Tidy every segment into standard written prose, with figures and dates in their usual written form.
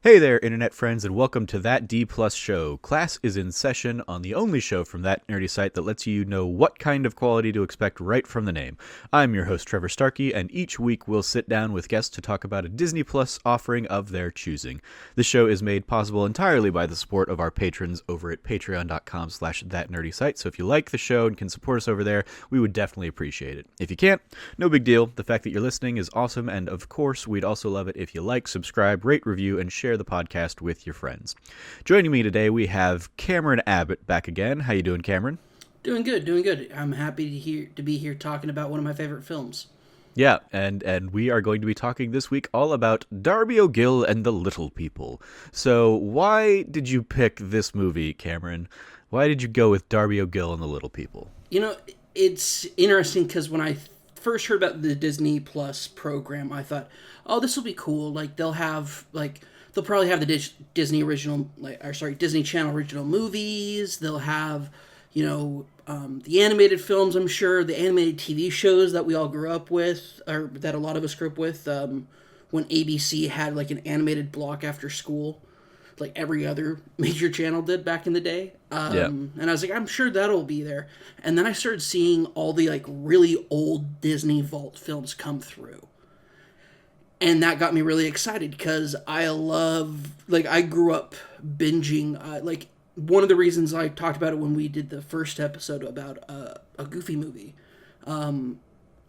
Hey there, internet friends, and welcome to That D Plus Show. Class is in session on the only show from that nerdy site that lets you know what kind of quality to expect right from the name. I'm your host, Trevor Starkey, and each week we'll sit down with guests to talk about a Disney Plus offering of their choosing. The show is made possible entirely by the support of our patrons over at patreon.com/thatnerdysite, so if you like the show and can support us over there, we would definitely appreciate it. If you can't, no big deal. The fact that you're listening is awesome, and of course, we'd also love it if you like, subscribe, rate, review, and share the podcast with your friends. Joining me today, we have Cameron Abbott back again. How you doing, Cameron? Doing good, doing good. I'm happy to be here talking about one of my favorite films. Yeah, and we are going to be talking this week all about Darby O'Gill and the Little People. So why did you pick this movie, Cameron? Why did you go with Darby O'Gill and the Little People? You know, it's interesting because when I first heard about the Disney Plus program, I thought, oh, this will be cool. They'll probably have the Disney original, Disney Channel original movies. They'll have, the animated films, I'm sure, the animated TV shows that we all grew up with, or that a lot of us grew up with, when ABC had, like, an animated block after school, like every other major channel did back in the day. And I was like, I'm sure that'll be there. And then I started seeing all the, like, really old Disney Vault films come through. And that got me really excited because I grew up binging. One of the reasons I talked about it when we did the first episode about a Goofy movie. I'm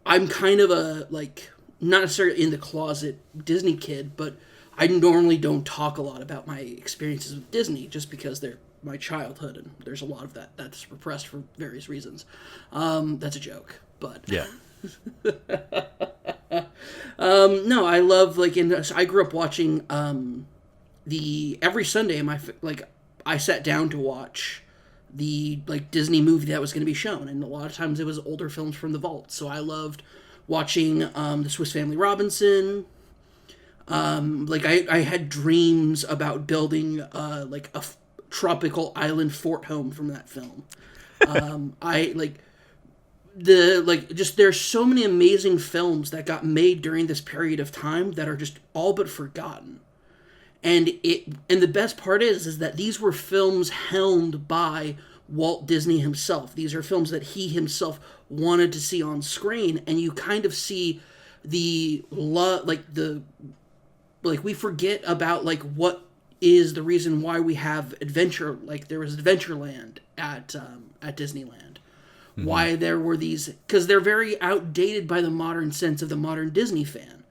kind of not necessarily in the closet Disney kid, but I normally don't talk a lot about my experiences with Disney just because they're my childhood and there's a lot of that's repressed for various reasons. That's a joke, but... Yeah. No, I love I grew up watching every Sunday. I sat down to watch the Disney movie that was going to be shown, and a lot of times it was older films from the vault. So I loved watching the Swiss Family Robinson. I had dreams about building a tropical island fort home from that film. There's so many amazing films that got made during this period of time that are just all but forgotten. And the best part is that these were films helmed by Walt Disney himself. These are films that he himself wanted to see on screen, and you kind of see we forget about what is the reason why we have adventure, there was Adventureland at Disneyland. Mm-hmm. Why there were these... Because they're very outdated by the modern sense of the modern Disney fan.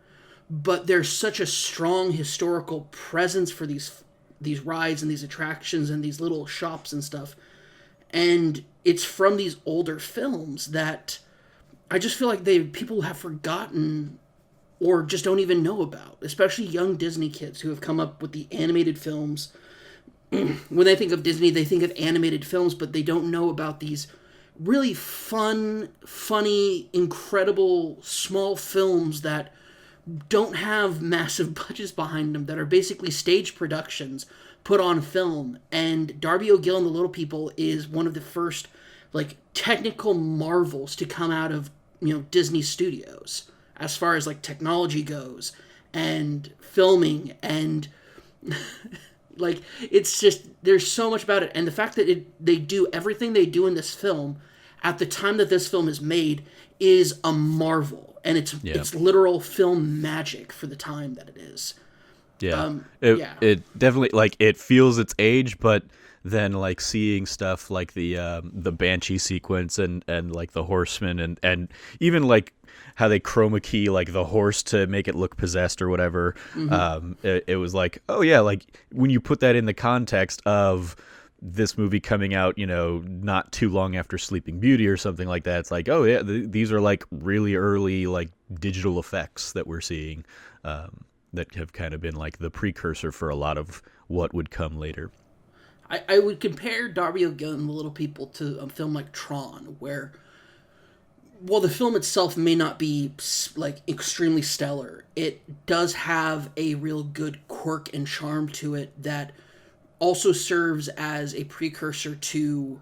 But there's such a strong historical presence for these rides and these attractions and these little shops and stuff. And it's from these older films that I just feel like people have forgotten or just don't even know about. Especially young Disney kids who have come up with the animated films. When they think of Disney, they think of animated films, but they don't know about these... really fun, funny, incredible, small films that don't have massive budgets behind them, that are basically stage productions put on film. And Darby O'Gill and the Little People is one of the first, technical marvels to come out of, Disney Studios, as far as, technology goes, and filming, and... it's just, there's so much about it. And the fact that they do everything they do in this film at the time that this film is made is a marvel. And it's literal film magic for the time that it is. Yeah. It definitely, it feels its age, but then, seeing stuff like the Banshee sequence and the Horseman and even, how they chroma key the horse to make it look possessed or whatever. Mm-hmm. It was when you put that in the context of this movie coming out, not too long after Sleeping Beauty or something like that, it's these are really early digital effects that we're seeing that have kind of been the precursor for a lot of what would come later. I would compare Darby O'Gill and the Little People to a film like Tron, where while the film itself may not be extremely stellar, it does have a real good quirk and charm to it that also serves as a precursor to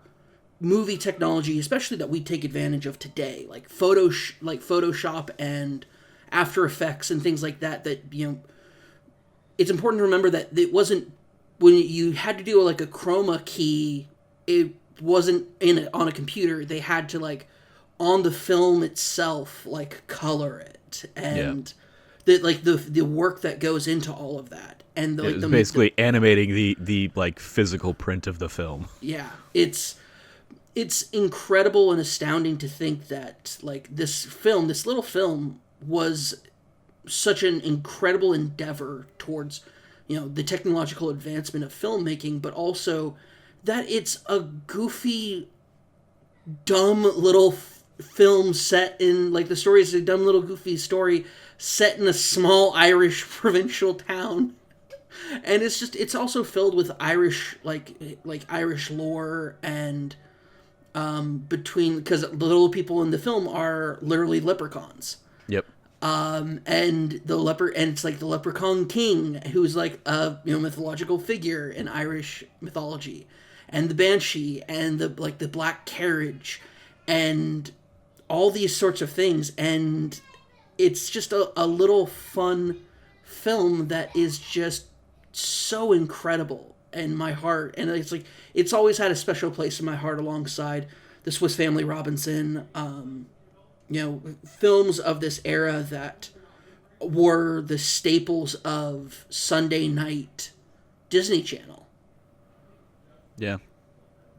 movie technology, especially that we take advantage of today, like Photoshop and After Effects and things like that. That it's important to remember that it wasn't when you had to do like a chroma key. It wasn't on a computer. They had to like on the film itself like color it, and the work that goes into all of that, and it was basically animating the like physical print of the film. Yeah, it's incredible and astounding to think that like this little film was such an incredible endeavor towards, the technological advancement of filmmaking, but also that it's a goofy, dumb little film set in, like, the story is a dumb little goofy story set in a small Irish provincial town. And it's also filled with Irish, like Irish lore, and because the little people in the film are literally leprechauns. Yep. And it's like the leprechaun king, who's like a mythological figure in Irish mythology, and the banshee, and the black carriage, and all these sorts of things. And it's just a little fun film that is just so incredible in my heart, and it's like it's always had a special place in my heart alongside the Swiss Family Robinson, films of this era that were the staples of Sunday night Disney Channel. Yeah.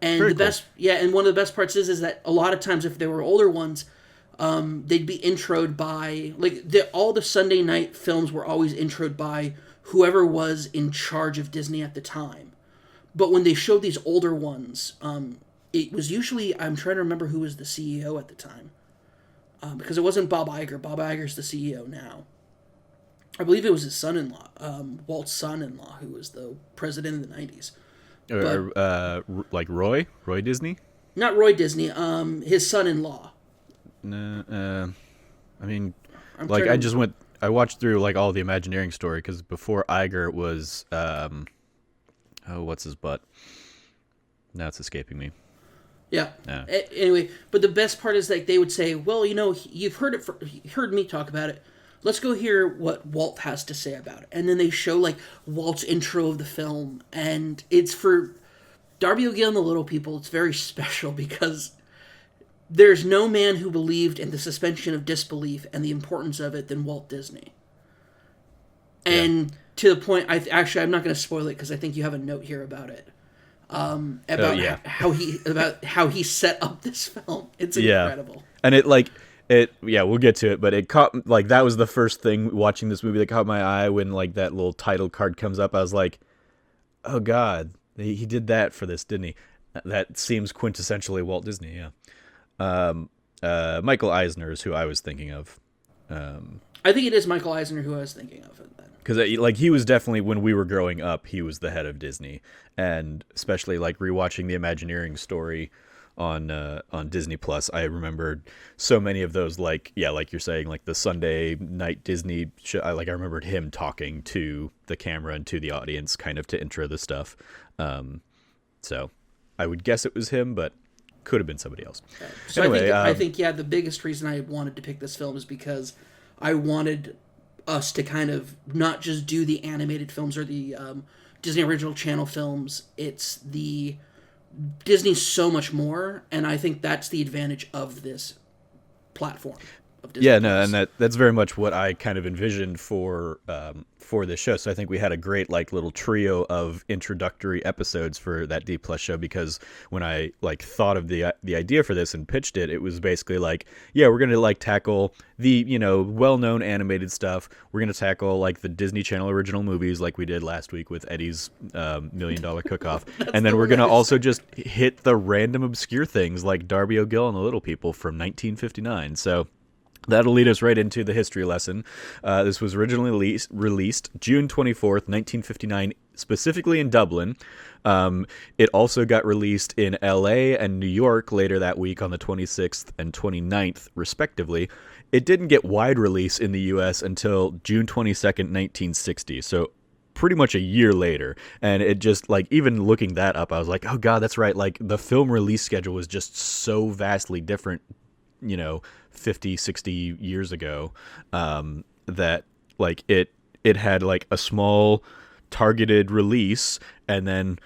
And Very the best, and one of the best parts is that a lot of times if they were older ones, they'd be introed by, all the Sunday night films were always introed by whoever was in charge of Disney at the time. But when they showed these older ones, it was usually, I'm trying to remember who was the CEO at the time. Because it wasn't Bob Iger. Bob Iger's the CEO now. I believe it was his son-in-law, Walt's son-in-law, who was the president in the 90s. Like Roy Disney? Not Roy Disney, his son-in-law. I mean, I watched through like all the Imagineering story, because before Iger it was, what's his butt? Now it's escaping me. Yeah. Anyway, but the best part is like they would say, well, you've heard me talk about it. Let's go hear what Walt has to say about it. And then they show like Walt's intro of the film, and it's for Darby O'Gill and the Little People. It's very special because there's no man who believed in the suspension of disbelief and the importance of it than Walt Disney. And to the point, I'm not going to spoil it because I think you have a note here about it. How he set up this film. It's incredible. And we'll get to it, but it caught, like, that was the first thing watching this movie that caught my eye when, like, that little title card comes up. I was like, oh God, he did that for this, didn't he? That seems quintessentially Walt Disney. Yeah. Michael Eisner is who I was thinking of. I think it is Michael Eisner who I was thinking of then. Because he was definitely, when we were growing up, he was the head of Disney, and especially like rewatching the Imagineering story on Disney Plus, I remembered so many of those, like you're saying, like the Sunday night Disney show. I remembered him talking to the camera and to the audience, kind of to intro the stuff. So I would guess it was him, but could have been somebody else. So anyway, I think the biggest reason I wanted to pick this film is because I wanted us to kind of not just do the animated films or the Disney Original Channel films. It's the Disney's so much more, and I think that's the advantage of this platform of Disney. And that's very much what I kind of envisioned for this show. So I think we had a great like little trio of introductory episodes for that D Plus show, because when I like thought of the idea for this and pitched it, it was basically like, we're gonna like tackle the well-known animated stuff. We're gonna tackle like the Disney Channel original movies, like we did last week with Eddie's $1 Million Cook-Off, and then we're gonna also just hit the random obscure things like Darby O'Gill and the Little People from 1959. So that'll lead us right into the history lesson. This was originally released June 24th, 1959, specifically in Dublin. It also got released in LA and New York later that week on the 26th and 29th, respectively. It didn't get wide release in the US until June 22nd, 1960, so pretty much a year later. And it just, like, even looking that up, I was like, oh God, that's right. Like, the film release schedule was just so vastly different, 50, 60 years ago, that like it it had like a small targeted release and then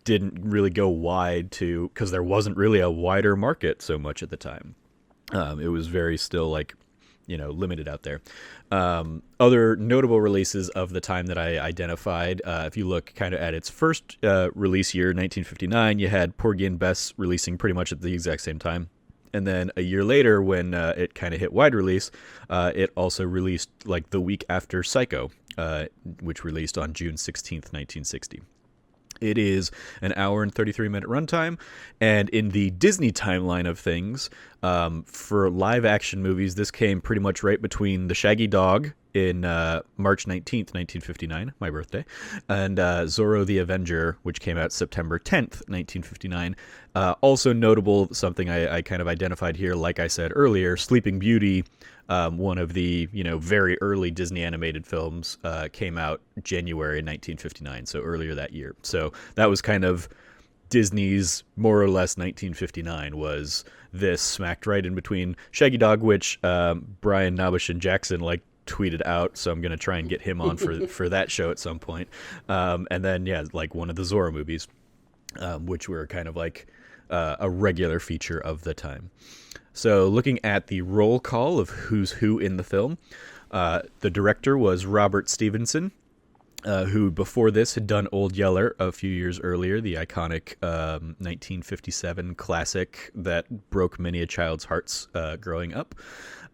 didn't really go wide because there wasn't really a wider market so much at the time. It was very still like, limited out there. Other notable releases of the time that I identified, if you look kind of at its first release year, 1959, you had Porgy and Bess releasing pretty much at the exact same time. And then a year later, when it kind of hit wide release, it also released like the week after Psycho, which released on June 16th, 1960. It is an hour and 33-minute runtime, and in the Disney timeline of things, for live-action movies, this came pretty much right between The Shaggy Dog in March 19th, 1959, my birthday, and Zorro the Avenger, which came out September 10th, 1959. Also notable, something I kind of identified here, like I said earlier, Sleeping Beauty, one of the very early Disney animated films, came out January 1959, so earlier that year. So that was kind of Disney's more or less 1959 was this smacked right in between Shaggy Dog, which Brian Nabish and Jackson tweeted out, so I'm going to try and get him on for that show at some point. And then, like one of the Zorro movies, which were kind of like a regular feature of the time. So looking at the roll call of who's who in the film, the director was Robert Stevenson, who before this had done Old Yeller a few years earlier, the iconic 1957 classic that broke many a child's hearts growing up.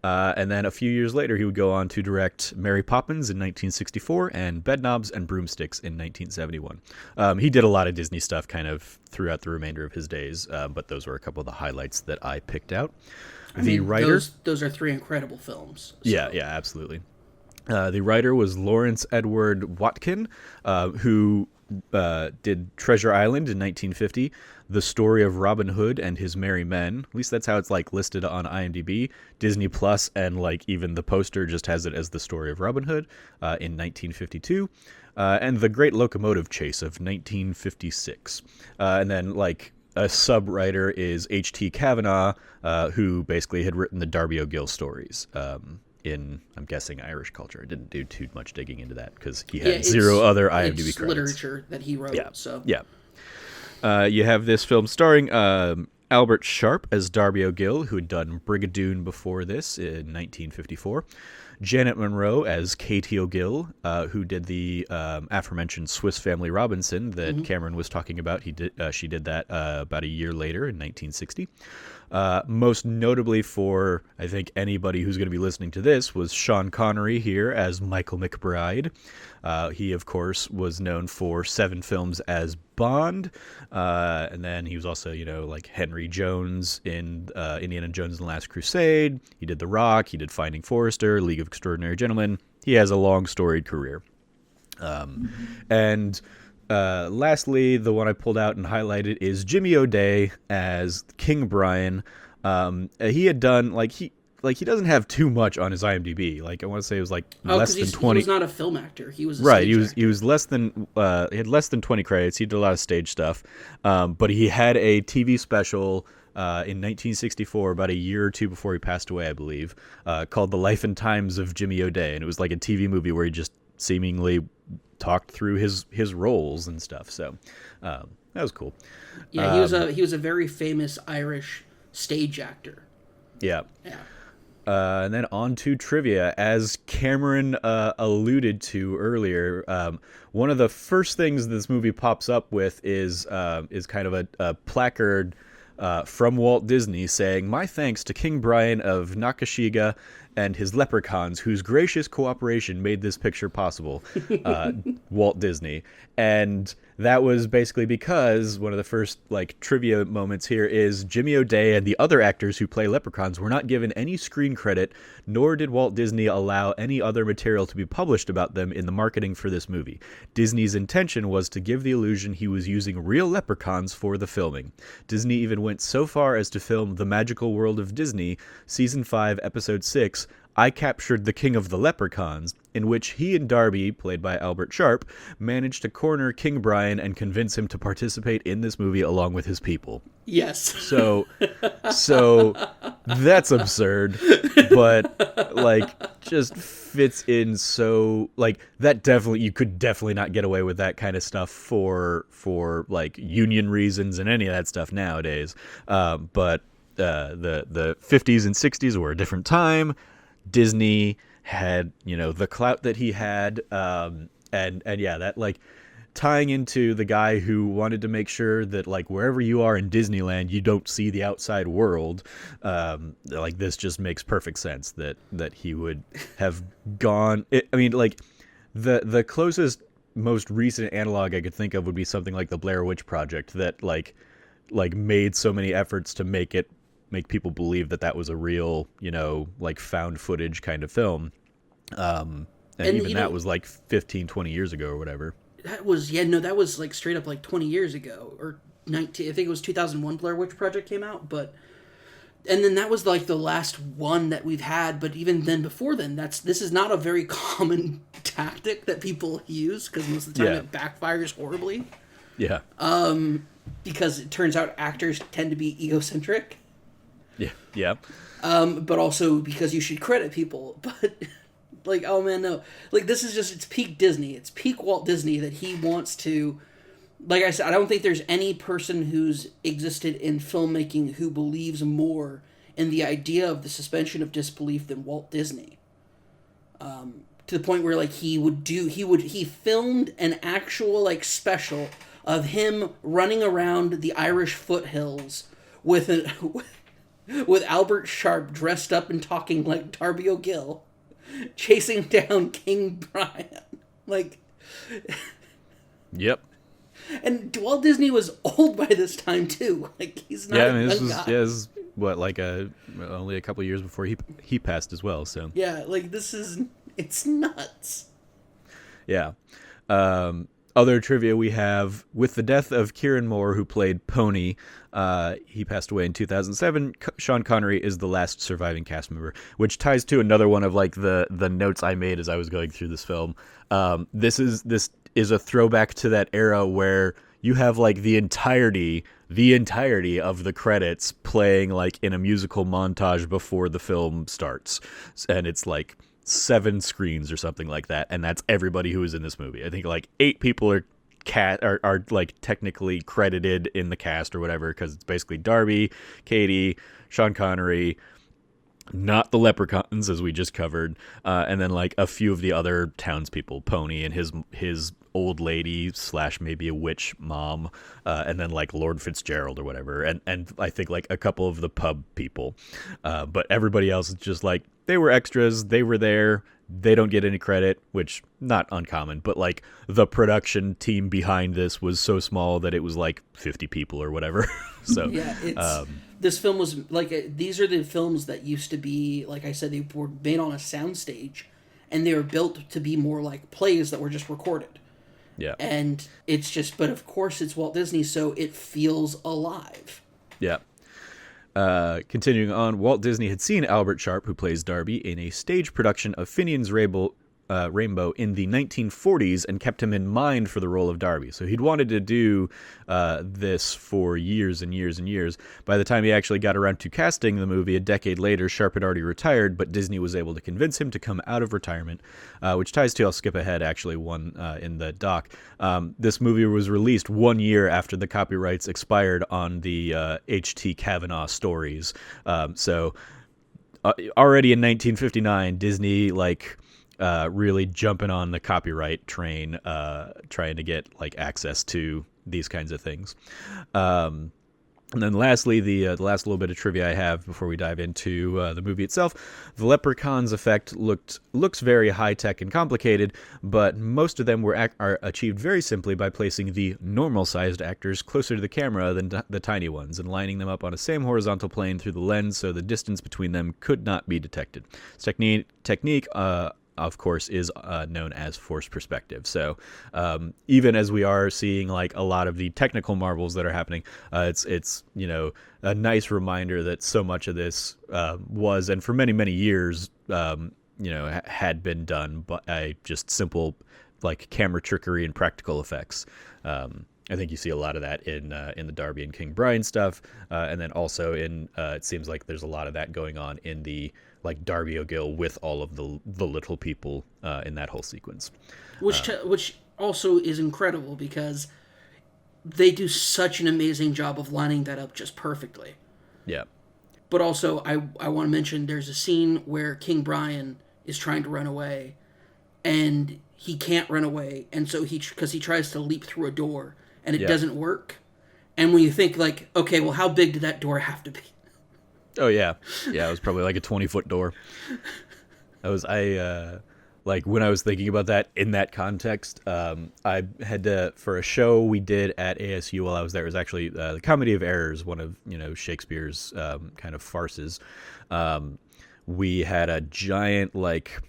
And then a few years later, he would go on to direct Mary Poppins in 1964 and Bedknobs and Broomsticks in 1971. He did a lot of Disney stuff kind of throughout the remainder of his days, but those were a couple of the highlights that I picked out. The writer, those are three incredible films. So. Yeah, absolutely. The writer was Lawrence Edward Watkin, who did Treasure Island in 1950, The Story of Robin Hood and His Merry Men. At least that's how it's listed on IMDb. Disney Plus, and even the poster just has it as The Story of Robin Hood in 1952. And The Great Locomotive Chase of 1956. And then a sub-writer is H.T. Kavanaugh, who basically had written the Darby O'Gill stories. In, I'm guessing, Irish culture. I didn't do too much digging into that because he had zero other IMDb it's credits. Literature that he wrote. You have this film starring Albert Sharp as Darby O'Gill, who had done Brigadoon before this in 1954. Janet Monroe as Katie O'Gill, who did the aforementioned Swiss Family Robinson that Cameron was talking about. She did that about a year later in 1960. Most notably for, I think, anybody who's going to be listening to this was Sean Connery here as Michael McBride. He, of course, was known for 7 films as Bond, and then he was also, Henry Jones in Indiana Jones and the Last Crusade. He did The Rock, he did Finding Forrester, League of Extraordinary Gentlemen. He has a long, storied career. And lastly, the one I pulled out and highlighted is Jimmy O'Day as King Brian. He had done he doesn't have too much on his IMDb. I want to say it was less than 20. He was not a film actor. He was a right. stage actor. He was less than he had less than 20 credits. He did a lot of stage stuff, but he had a TV special in 1964, about a year or two before he passed away, I believe, called The Life and Times of Jimmy O'Day, and it was like a TV movie where he just seemingly talked through his roles and stuff. So that was cool. Yeah, he was a very famous Irish stage actor. Yeah. Yeah. And then on to trivia. As Cameron alluded to earlier, one of the first things this movie pops up with is kind of a placard from Walt Disney saying, "My thanks to King Brian of Nakashiga and his leprechauns, whose gracious cooperation made this picture possible." Walt Disney. And that was basically because one of the first trivia moments here is Jimmy O'Day and the other actors who play leprechauns were not given any screen credit, nor did Walt Disney allow any other material to be published about them in the marketing for this movie. Disney's intention was to give the illusion he was using real leprechauns for the filming. Disney even went so far as to film The Magical World of Disney, Season 5, Episode 6, I Captured the King of the Leprechauns, in which he and Darby, played by Albert Sharp, managed to corner King Brian and convince him to participate in this movie along with his people. Yes. So that's absurd, but like just fits in so like that definitely you could definitely not get away with that kind of stuff for like union reasons and any of that stuff nowadays. But the 50s and 60s were a different time. Disney had, the clout that he had, and yeah, that like tying into the guy who wanted to make sure that like wherever you are in Disneyland, you don't see the outside world. Like this just makes perfect sense that he would have gone. I mean, like the closest, most recent analog I could think of would be something like the Blair Witch Project that like made so many efforts to make people believe that was a real, like found footage kind of film. And even that was like 15, 20 years ago or whatever. That was like straight up like 20 years ago or 19. I think it was 2001 Blair Witch Project came out, and then that was like the last one that we've had. But even then, before then, this is not a very common tactic that people use because most of the time it backfires horribly. Yeah. Because it turns out actors tend to be egocentric. Yeah. Yeah. But also because you should credit people, but. Like, oh man, no. Like, this is just, it's peak Disney. It's peak Walt Disney that he wants to... Like I said, I don't think there's any person who's existed in filmmaking who believes more in the idea of the suspension of disbelief than Walt Disney. To the point where, like, he filmed an actual, like, special of him running around the Irish foothills with Albert Sharp dressed up and talking like Darby O'Gill. Chasing down King Brian. Like... Yep. And Walt Disney was old by this time, too. Like, he's not this was what, like, only a couple of years before he passed as well, so... Yeah, like, it's nuts. Yeah. Other trivia we have, with the death of Kieran Moore, who played Pony, he passed away in 2007. Sean Connery is the last surviving cast member, which ties to another one of like the notes I made as I was going through this film. This is a throwback to that era where you have like the entirety of the credits playing like in a musical montage before the film starts, and it's like 7 screens or something like that, and that's everybody who is in this movie. I think like 8 people are like technically credited in the cast or whatever, because it's basically Darby, Katie, Sean Connery, not the leprechauns as we just covered, and then like a few of the other townspeople, Pony and his old lady / maybe a witch mom, and then like Lord Fitzgerald or whatever, and I think like a couple of the pub people, but everybody else is just like they were extras, they were there, they don't get any credit, which not uncommon, but like the production team behind this was so small that it was like 50 people or whatever. So yeah, this film was like, these are the films that used to be, like I said, they were made on a soundstage, and they were built to be more like plays that were just recorded. Yeah. And it's just, but of course it's Walt Disney, so it feels alive. Yeah. Continuing on, Walt Disney had seen Albert Sharp, who plays Darby, in a stage production of Finian's Rainbow in the 1940s and kept him in mind for the role of Darby. So he'd wanted to do this for years and years and years. By the time he actually got around to casting the movie a decade later, Sharp had already retired, but Disney was able to convince him to come out of retirement, which ties to, I'll skip ahead, actually, one in the doc. This movie was released 1 year after the copyrights expired on the H.T. Kavanaugh stories. So already in 1959, Disney, really jumping on the copyright train, trying to get like access to these kinds of things. And then lastly, the last little bit of trivia I have before we dive into the movie itself, the leprechauns effect looks very high-tech and complicated, but most of them are achieved very simply by placing the normal-sized actors closer to the camera than the tiny ones, and lining them up on a same horizontal plane through the lens so the distance between them could not be detected. This technique of course, is known as forced perspective. So even as we are seeing like a lot of the technical marvels that are happening, it's a nice reminder that so much of this was, and for many, many years, had been done by just simple like camera trickery and practical effects. I think you see a lot of that in the Darby and King Brian stuff, and then also in it seems like there's a lot of that going on in the like Darby O'Gill with all of the little people in that whole sequence, which also is incredible because they do such an amazing job of lining that up just perfectly. Yeah. But also, I want to mention there's a scene where King Brian is trying to run away, and he can't run away, and so because he tries to leap through a door, and it doesn't work. And when you think, like, okay, well, how big did that door have to be? Oh, yeah. Yeah, it was probably like a 20-foot door. Like, when I was thinking about that in that context, I had to, for a show we did at ASU while I was there, it was actually the Comedy of Errors, one of, Shakespeare's kind of farces. We had a giant, like,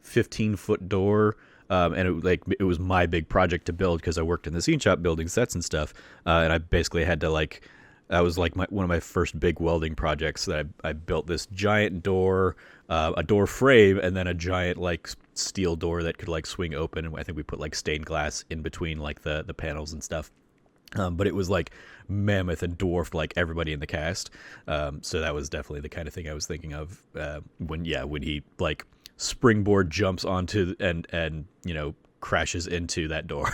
15-foot door, and it was my big project to build because I worked in the scene shop building sets and stuff, and I basically had to, like, that was like one of my first big welding projects that I built this giant door, a door frame, and then a giant like steel door that could like swing open. And I think we put like stained glass in between like the panels and stuff. But it was like mammoth and dwarfed like everybody in the cast. So that was definitely the kind of thing I was thinking of when he like springboard jumps onto and crashes into that door.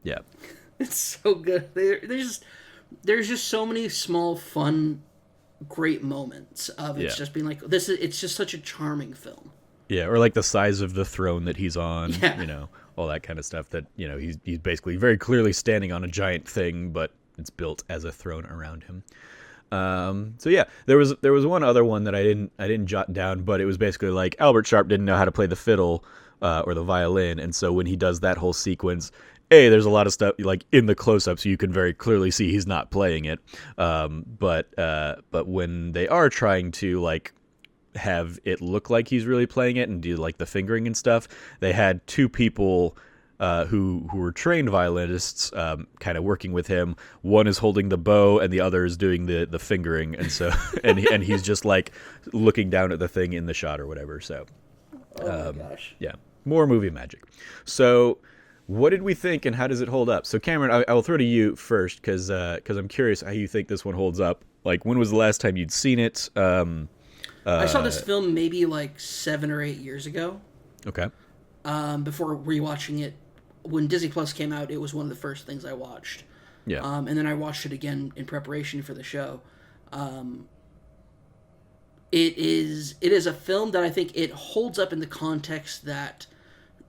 Yeah. It's so good. There's just so many small, fun, great moments of it's just being like it's just such a charming film. Yeah, or like the size of the throne that he's on, Yeah. All that kind of stuff that, he's basically very clearly standing on a giant thing, but it's built as a throne around him. So yeah, there was one other one that I didn't jot down, but it was basically like Albert Sharp didn't know how to play the fiddle or the violin, and so when he does that whole sequence, there's a lot of stuff like in the close-ups you can very clearly see he's not playing it. But when they are trying to like have it look like he's really playing it and do like the fingering and stuff, they had two people who were trained violinists kind of working with him. One is holding the bow and the other is doing the fingering, and so and he's just like looking down at the thing in the shot or whatever. So Oh my gosh. yeah, more movie magic. So what did we think, and how does it hold up? So Cameron, I will throw to you first because I'm curious how you think this one holds up. Like, when was the last time you'd seen it? I saw this film maybe like 7 or 8 years ago. Okay. Before rewatching it, when Disney Plus came out, it was one of the first things I watched. Yeah. And then I watched it again in preparation for the show. It is a film that I think it holds up in the context that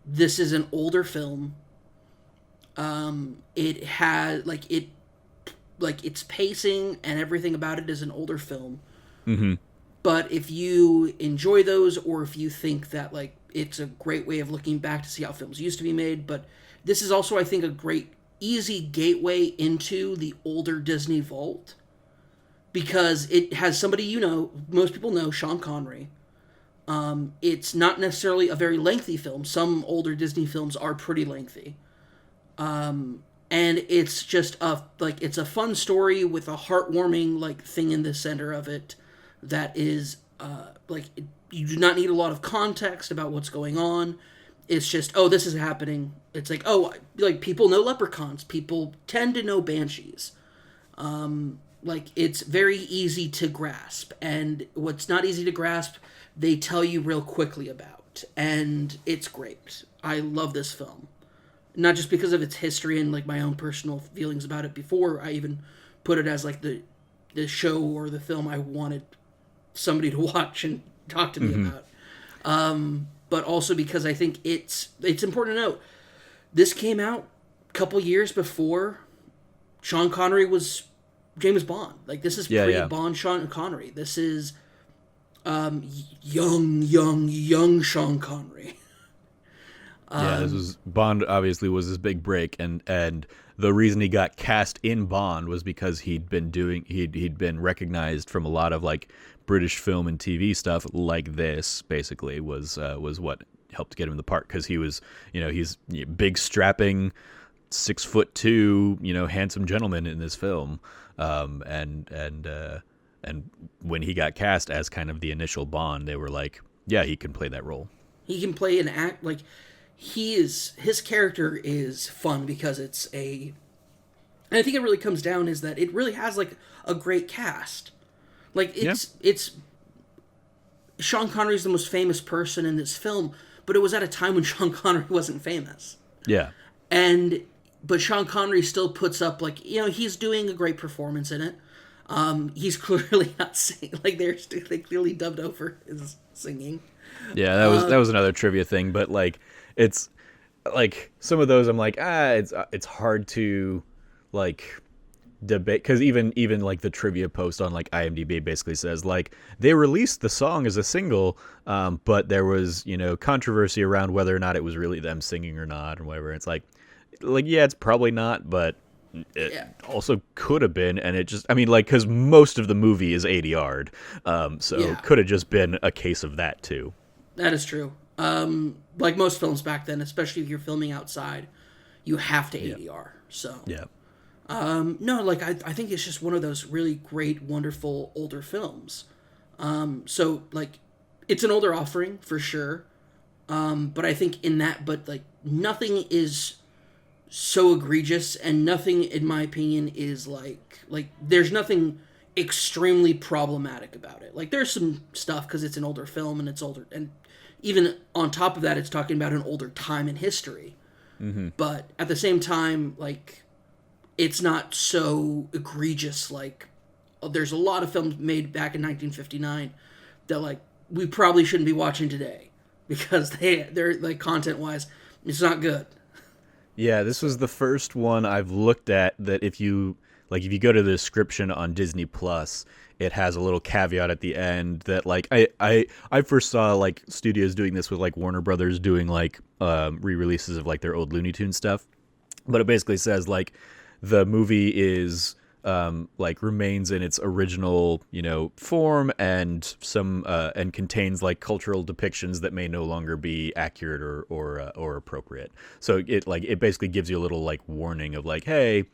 this is an older film. It has its pacing and everything about it is an older film. Mm-hmm. But if you enjoy those, or if you think that like it's a great way of looking back to see how films used to be made, but this is also, I think, a great easy gateway into the older Disney vault because it has somebody most people know, Sean Connery. It's not necessarily a very lengthy film. Some older Disney films are pretty lengthy. And it's just it's a fun story with a heartwarming like thing in the center of it that is you do not need a lot of context about what's going on. It's just, this is happening. It's like, people know leprechauns. People tend to know banshees. It's very easy to grasp. And what's not easy to grasp, they tell you real quickly about. And it's great. I love this film. Not just because of its history and like my own personal feelings about it before I even put it as like the show or the film I wanted somebody to watch and talk to me about. But also because I think it's important to note, this came out a couple years before Sean Connery was James Bond. Like, this is pre-Bond Sean Connery. This is young Sean Connery. This was Bond. Obviously, was his big break, and the reason he got cast in Bond was because he'd been recognized from a lot of like British film and TV stuff like this. Basically, was what helped get him the part because he was he's big strapping 6'2", handsome gentleman in this film, and when he got cast as kind of the initial Bond, they were like, yeah, he can play that role. He can play an act like. his character is fun because and I think it really comes down is that it really has like a great cast. Like it's Sean Connery's the most famous person in this film, but it was at a time when Sean Connery wasn't famous. Yeah. But Sean Connery still puts up, like, he's doing a great performance in it. He's clearly not singing, like they clearly dubbed over his singing. Yeah, that was another trivia thing, but like it's like some of those I'm like, it's hard to like debate, because even like the trivia post on like IMDb basically says like they released the song as a single, but there was controversy around whether or not it was really them singing or not or whatever. It's like yeah, it's probably not, but it also could have been, and it just, I mean, like, because most of the movie is ADR'd, so it could have just been a case of that too. That is true. Like most films back then, especially if you're filming outside, you have to ADR. So yeah. No, like I think it's just one of those really great, wonderful older films. So like it's an older offering for sure. But I think but like nothing is so egregious, and nothing, in my opinion, is like there's nothing extremely problematic about it. Like there's some stuff because it's an older film and it's older, and even on top of that, it's talking about an older time in history. Mm-hmm. But at the same time, like it's not so egregious. Like there's a lot of films made back in 1959 that like we probably shouldn't be watching today because they're like content wise, it's not good. Yeah, this was the first one I've looked at that if you go to the description on Disney Plus, it has a little caveat at the end that like I first saw like studios doing this with like Warner Brothers doing like re-releases of like their old Looney Tunes stuff. But it basically says like the movie is like remains in its original, form, and some and contains like cultural depictions that may no longer be accurate or appropriate. So it basically gives you a little like warning of like, hey,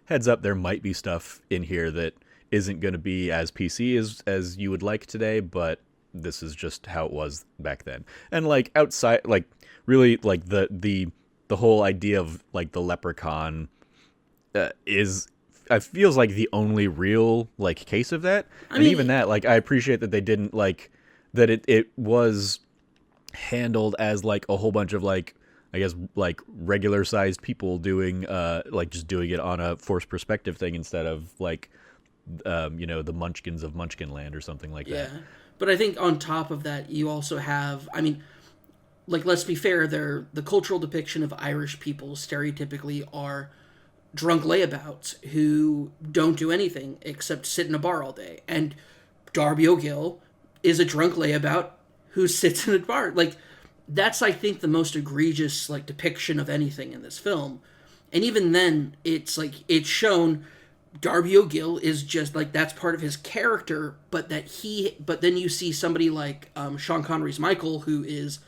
heads up, there might be stuff in here that isn't going to be as PC as you would like today, but this is just how it was back then. And like outside, like really like the whole idea of like the leprechaun is, it feels like the only real like case of that. I mean, even that, like I appreciate that they didn't like that it was handled as like a whole bunch of like, I guess like regular sized people doing like just doing it on a forced perspective thing instead of like the Munchkins of Munchkinland or something like that. Yeah. But I think on top of that you also have, I mean, like let's be fair, the cultural depiction of Irish people stereotypically are drunk layabouts who don't do anything except sit in a bar all day. And Darby O'Gill is a drunk layabout who sits in a bar. Like, that's, I think, the most egregious, like, depiction of anything in this film. And even then, it's, like, it's shown Darby O'Gill is just, like, that's part of his character, but then you see somebody like Sean Connery's Michael, who is,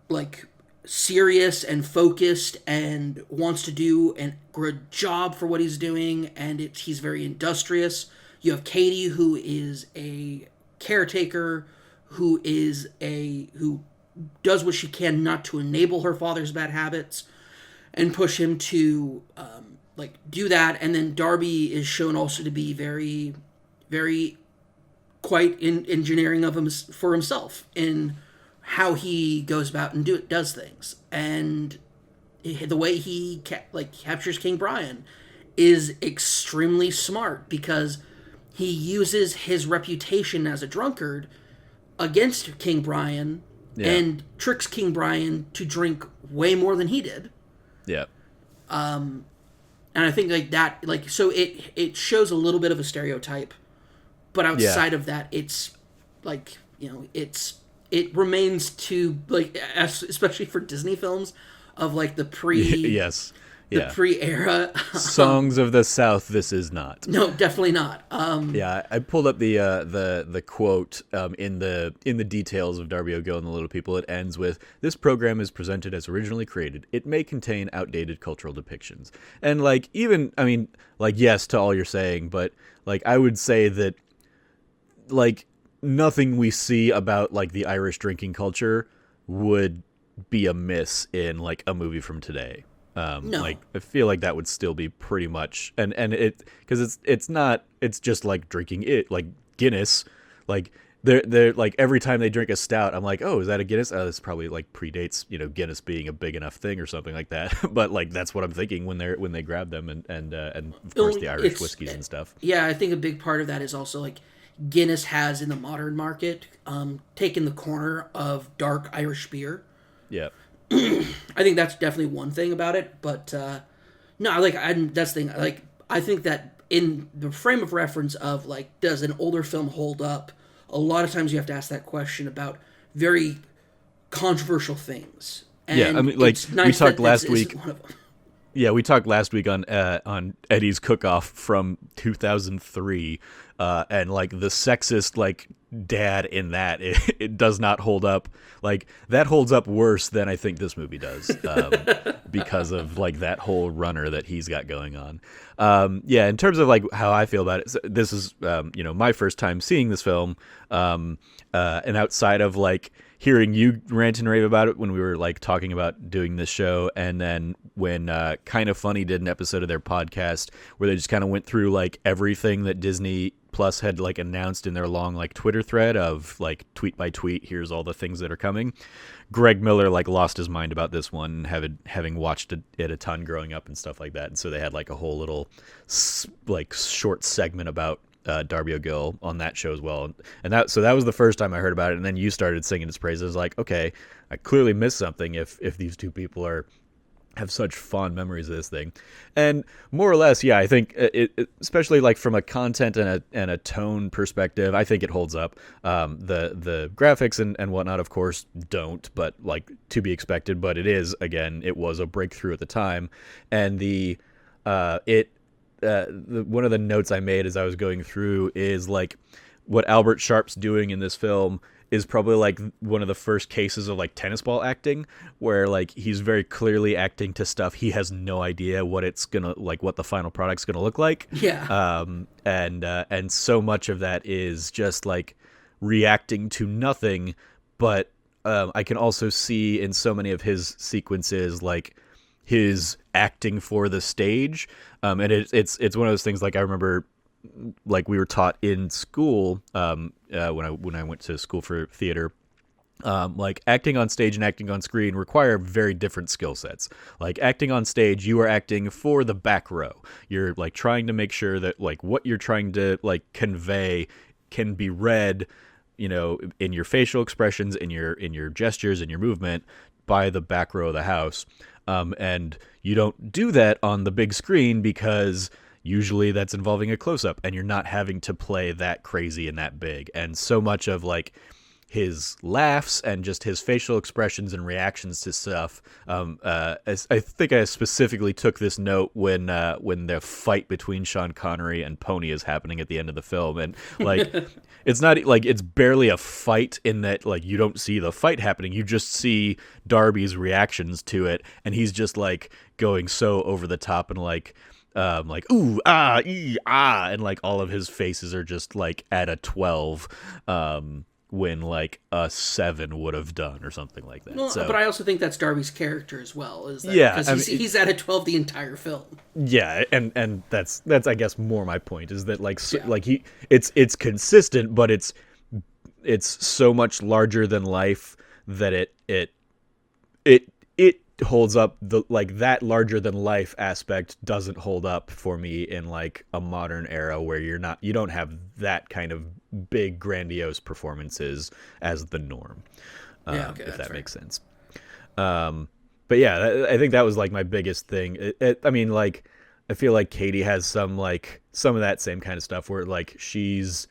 like, serious and focused and wants to do a good job for what he's doing, and he's very industrious. You have Katie, who is a caretaker, who does what she can not to enable her father's bad habits and push him to like do that. And then Darby is shown also to be very, very quite engineering of him for himself in how he goes about and does things, and the way he captures King Brian is extremely smart because he uses his reputation as a drunkard against King Brian and tricks King Brian to drink way more than he did. Yeah. And I think like that, like, so it shows a little bit of a stereotype, but outside of that, it's like, it remains to, like, especially for Disney films, of like the pre-era Songs of the South. This is not. No, definitely not. I pulled up the quote in the details of Darby O'Gill and the Little People. It ends with, "This program is presented as originally created. It may contain outdated cultural depictions." And like, even, I mean, like, yes to all you're saying, but like I would say that like nothing we see about like the Irish drinking culture would be amiss in like a movie from today. No. Like I feel like that would still be pretty much, and it because it's not, it's just like drinking it like Guinness, like they're like every time they drink a stout, I'm like, oh, is that a Guinness? Oh, this probably like predates, you know, Guinness being a big enough thing or something like that. But like that's what I'm thinking when they grab them, and of course the Irish whiskeys and stuff. Yeah, I think a big part of that is also like Guinness has in the modern market taken the corner of dark Irish beer. Yeah. I think that's definitely one thing about it, but no, like that's the thing. Like I think that in the frame of reference of like, does an older film hold up? A lot of times you have to ask that question about very controversial things. And Yeah, I mean, like it's nice we talked that last this week. isn't one of them. Yeah, we talked last week on Eddie's Cook-Off from 2003, and like the sexist like dad in that it does not hold up. Like that holds up worse than I think this movie does, because of like that whole runner that he's got going on. Yeah, in terms of like how I feel about it, so this is you know, my first time seeing this film, and outside of like hearing you rant and rave about it when we were like talking about doing this show, and then when Kind of Funny did an episode of their podcast where they just kind of went through like everything that Disney Plus had like announced in their long like Twitter thread of like tweet by tweet, here's all the things that are coming. Greg Miller like lost his mind about this one, having watched it a ton growing up and stuff like that, and so they had like a whole little like short segment about Darby O'Gill on that show as well, and that was the first time I heard about it, and then you started singing its praises. Like, okay, I clearly missed something if these two people have such fond memories of this thing. And more or less, yeah, I think it especially like from a content and a tone perspective, I think it holds up. The graphics and whatnot, of course, don't, but like to be expected. But it was a breakthrough at the time, and one of the notes I made as I was going through is like what Albert Sharp's doing in this film is probably like one of the first cases of like tennis ball acting, where like he's very clearly acting to stuff he has no idea what it's gonna like, what the final product's gonna look like. Yeah. And so much of that is just like reacting to nothing, but I can also see in so many of his sequences like his acting for the stage, and it's one of those things. Like I remember, like we were taught in school when I went to school for theater. Like acting on stage and acting on screen require very different skill sets. Like acting on stage, you are acting for the back row. You're like trying to make sure that like what you're trying to like convey can be read, you know, in your facial expressions, in your gestures, in your movement by the back row of the house. And you don't do that on the big screen because usually that's involving a close-up and you're not having to play that crazy and that big. And so much of like his laughs and just his facial expressions and reactions to stuff. I think I specifically took this note when the fight between Sean Connery and Pony is happening at the end of the film, and like it's not like it's barely a fight in that like you don't see the fight happening, you just see Darby's reactions to it, and he's just like going so over the top and like ooh ah ee ah, and like all of his faces are just like at a 12. When like a 7 would have done or something like that. Well, so, but I also think that's Darby's character as well. Is that, yeah, because he's at a 12 the entire film. Yeah, and that's I guess more my point is that like like it's consistent, but it's so much larger than life that it holds up. The like that larger than life aspect doesn't hold up for me in like a modern era where you don't have that kind of big grandiose performances as the norm. If that makes sense. But yeah, I think that was like my biggest thing. I mean, like I feel like Katie has some of that same kind of stuff where like she's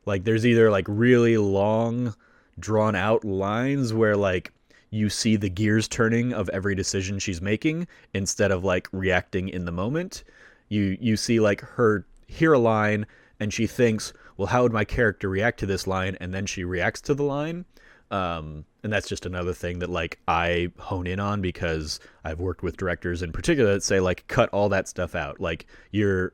like there's either like really long drawn out lines where like you see the gears turning of every decision she's making instead of like reacting in the moment. You see like her hear a line and she thinks, well, how would my character react to this line? And then she reacts to the line. And that's just another thing that like I hone in on because I've worked with directors in particular that say like, cut all that stuff out. Like we're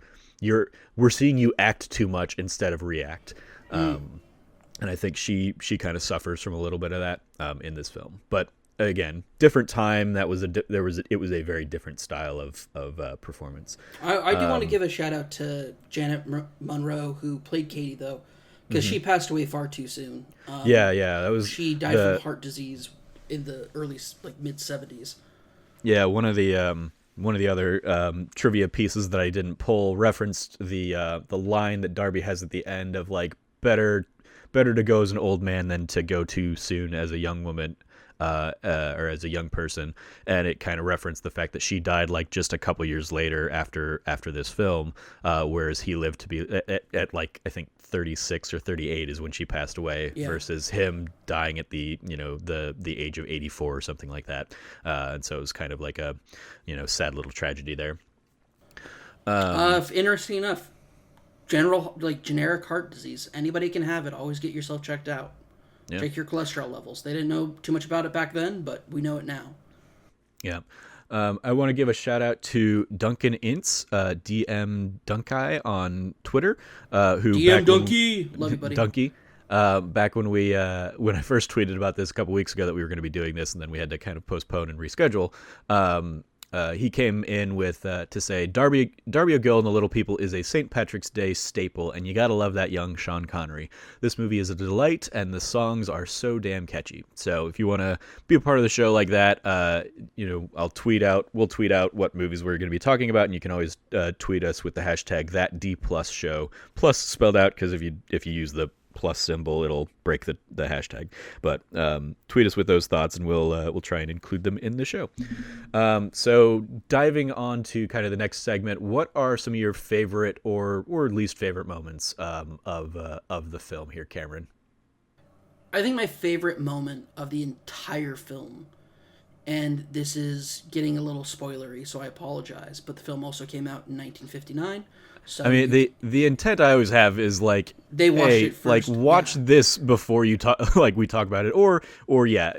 seeing you act too much instead of react. And I think she kind of suffers from a little bit of that in this film. But again, different time. That was it was a very different style of performance. I do want to give a shout out to Janet Monroe, who played Katie, though, because she passed away far too soon. Yeah, that was she died from heart disease in the early mid 70s. Yeah, one of the other trivia pieces that I didn't pull referenced the line that Darby has at the end of like better to go as an old man than to go too soon as a young woman. Or as a young person, and it kind of referenced the fact that she died like just a couple years later after this film, whereas he lived to be at like I think 36 or 38 is when she passed away, versus him dying at the the age of 84 or something like that, and so it was kind of like a sad little tragedy there. Interesting enough, generic heart disease, anybody can have it. Always get yourself checked out. Yeah. Check your cholesterol levels. They didn't know too much about it back then, but we know it now. Yeah. I want to give a shout out to Duncan DM Dunkai on Twitter. Who DM Dunky! Love you, buddy. Dunky. Back when I first tweeted about this a couple weeks ago that we were going to be doing this, and then we had to kind of postpone and reschedule. He came in with to say Darby O'Gill and the Little People is a St. Patrick's Day staple, and you gotta love that young Sean Connery. This movie is a delight, and the songs are so damn catchy. So if you want to be a part of the show like that, we'll tweet out what movies we're going to be talking about, and you can always tweet us with the hashtag #ThatD+Show, plus spelled out, because if you use the plus symbol, it'll break the hashtag. But tweet us with those thoughts, and we'll try and include them in the show. So diving on to kind of the next segment, what are some of your favorite or least favorite moments of the film here, Cameron? I think my favorite moment of the entire film, and this is getting a little spoilery, so I apologize, but the film also came out in 1959. So I mean, the intent I always have is like, they watched it first. Like watch this before you talk, like we talk about it, or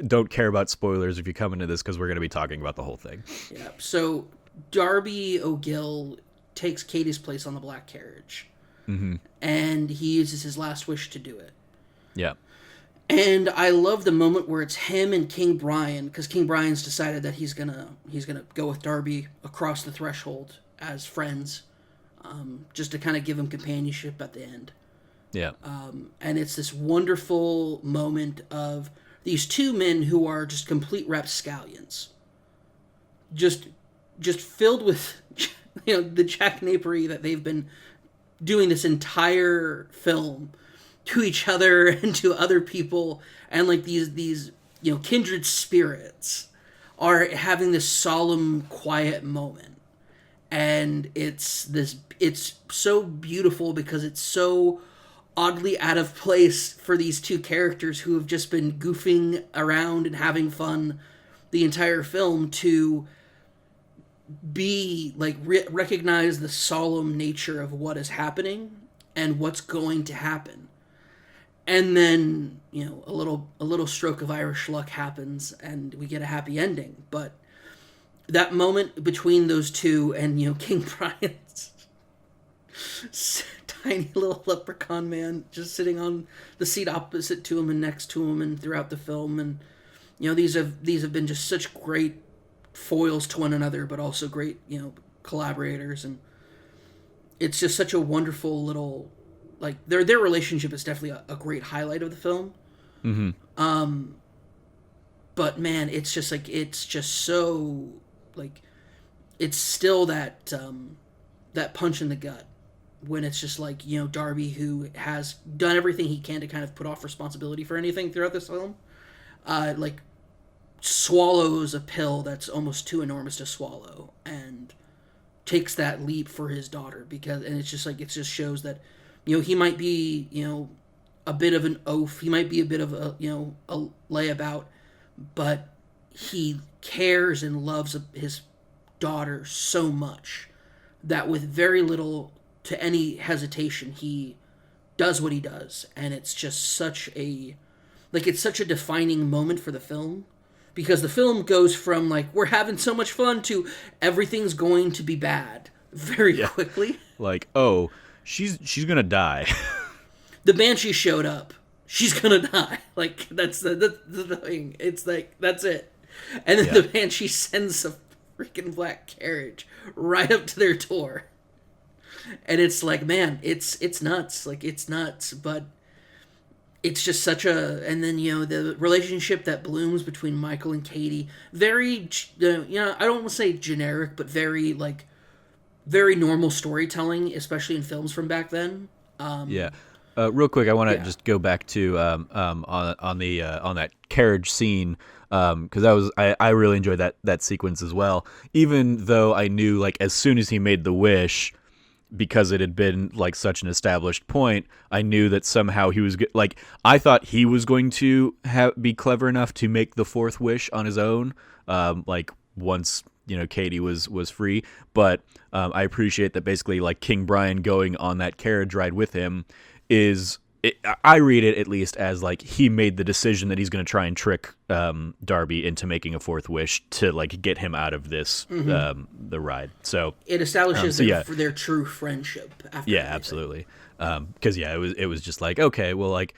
don't care about spoilers if you come into this, because we're going to be talking about the whole thing. Yeah. So Darby O'Gill takes Katie's place on the black carriage, and he uses his last wish to do it. Yeah. And I love the moment where it's him and King Brian, because King Brian's decided that he's gonna go with Darby across the threshold as friends. Just to kind of give him companionship at the end. Yeah. And it's this wonderful moment of these two men who are just complete rapscallions. Just filled with, the jacknapery that they've been doing this entire film to each other and to other people. And like these kindred spirits are having this solemn, quiet moment. And it's so beautiful because it's so oddly out of place for these two characters who have just been goofing around and having fun the entire film to be like recognize the solemn nature of what is happening and what's going to happen. And then, a little stroke of Irish luck happens and we get a happy ending, but that moment between those two and, King Brian's tiny little leprechaun man just sitting on the seat opposite to him and next to him and throughout the film. And, these have been just such great foils to one another, but also great, collaborators. And it's just such a wonderful little, like, their relationship is definitely a great highlight of the film. Mm-hmm. But man, it's just so, like, it's still that punch in the gut when it's just like, Darby, who has done everything he can to kind of put off responsibility for anything throughout this film, like swallows a pill that's almost too enormous to swallow and takes that leap for his daughter, and it's just like, it just shows that, he might be, a bit of an oaf, he might be a bit of a layabout, but he cares and loves his daughter so much that with very little to any hesitation, he does what he does. And it's just such a defining moment for the film, because the film goes from like, we're having so much fun to everything's going to be bad very quickly. Like, oh, she's gonna die. The Banshee showed up. She's gonna die. Like, that's the thing. It's like, that's it. And then the Banshee sends a freaking black carriage right up to their door. And it's like, man, it's nuts. Like, it's nuts. But it's just such a... And then, the relationship that blooms between Michael and Katie, very, I don't want to say generic, but very, very normal storytelling, especially in films from back then. Real quick, I want to just go back to on that carriage scene, because I really enjoyed that sequence as well. Even though I knew, like, as soon as he made the wish, because it had been like such an established point, I knew that somehow he was like, I thought he was going to be clever enough to make the fourth wish on his own, like once Katie was free. But I appreciate that basically, like, King Brian going on that carriage ride with him I read it at least as like he made the decision that he's going to try and trick Darby into making a fourth wish to like get him out of this the ride. So it establishes their true friendship. After everything. Absolutely. Because it was just like, okay, well, like,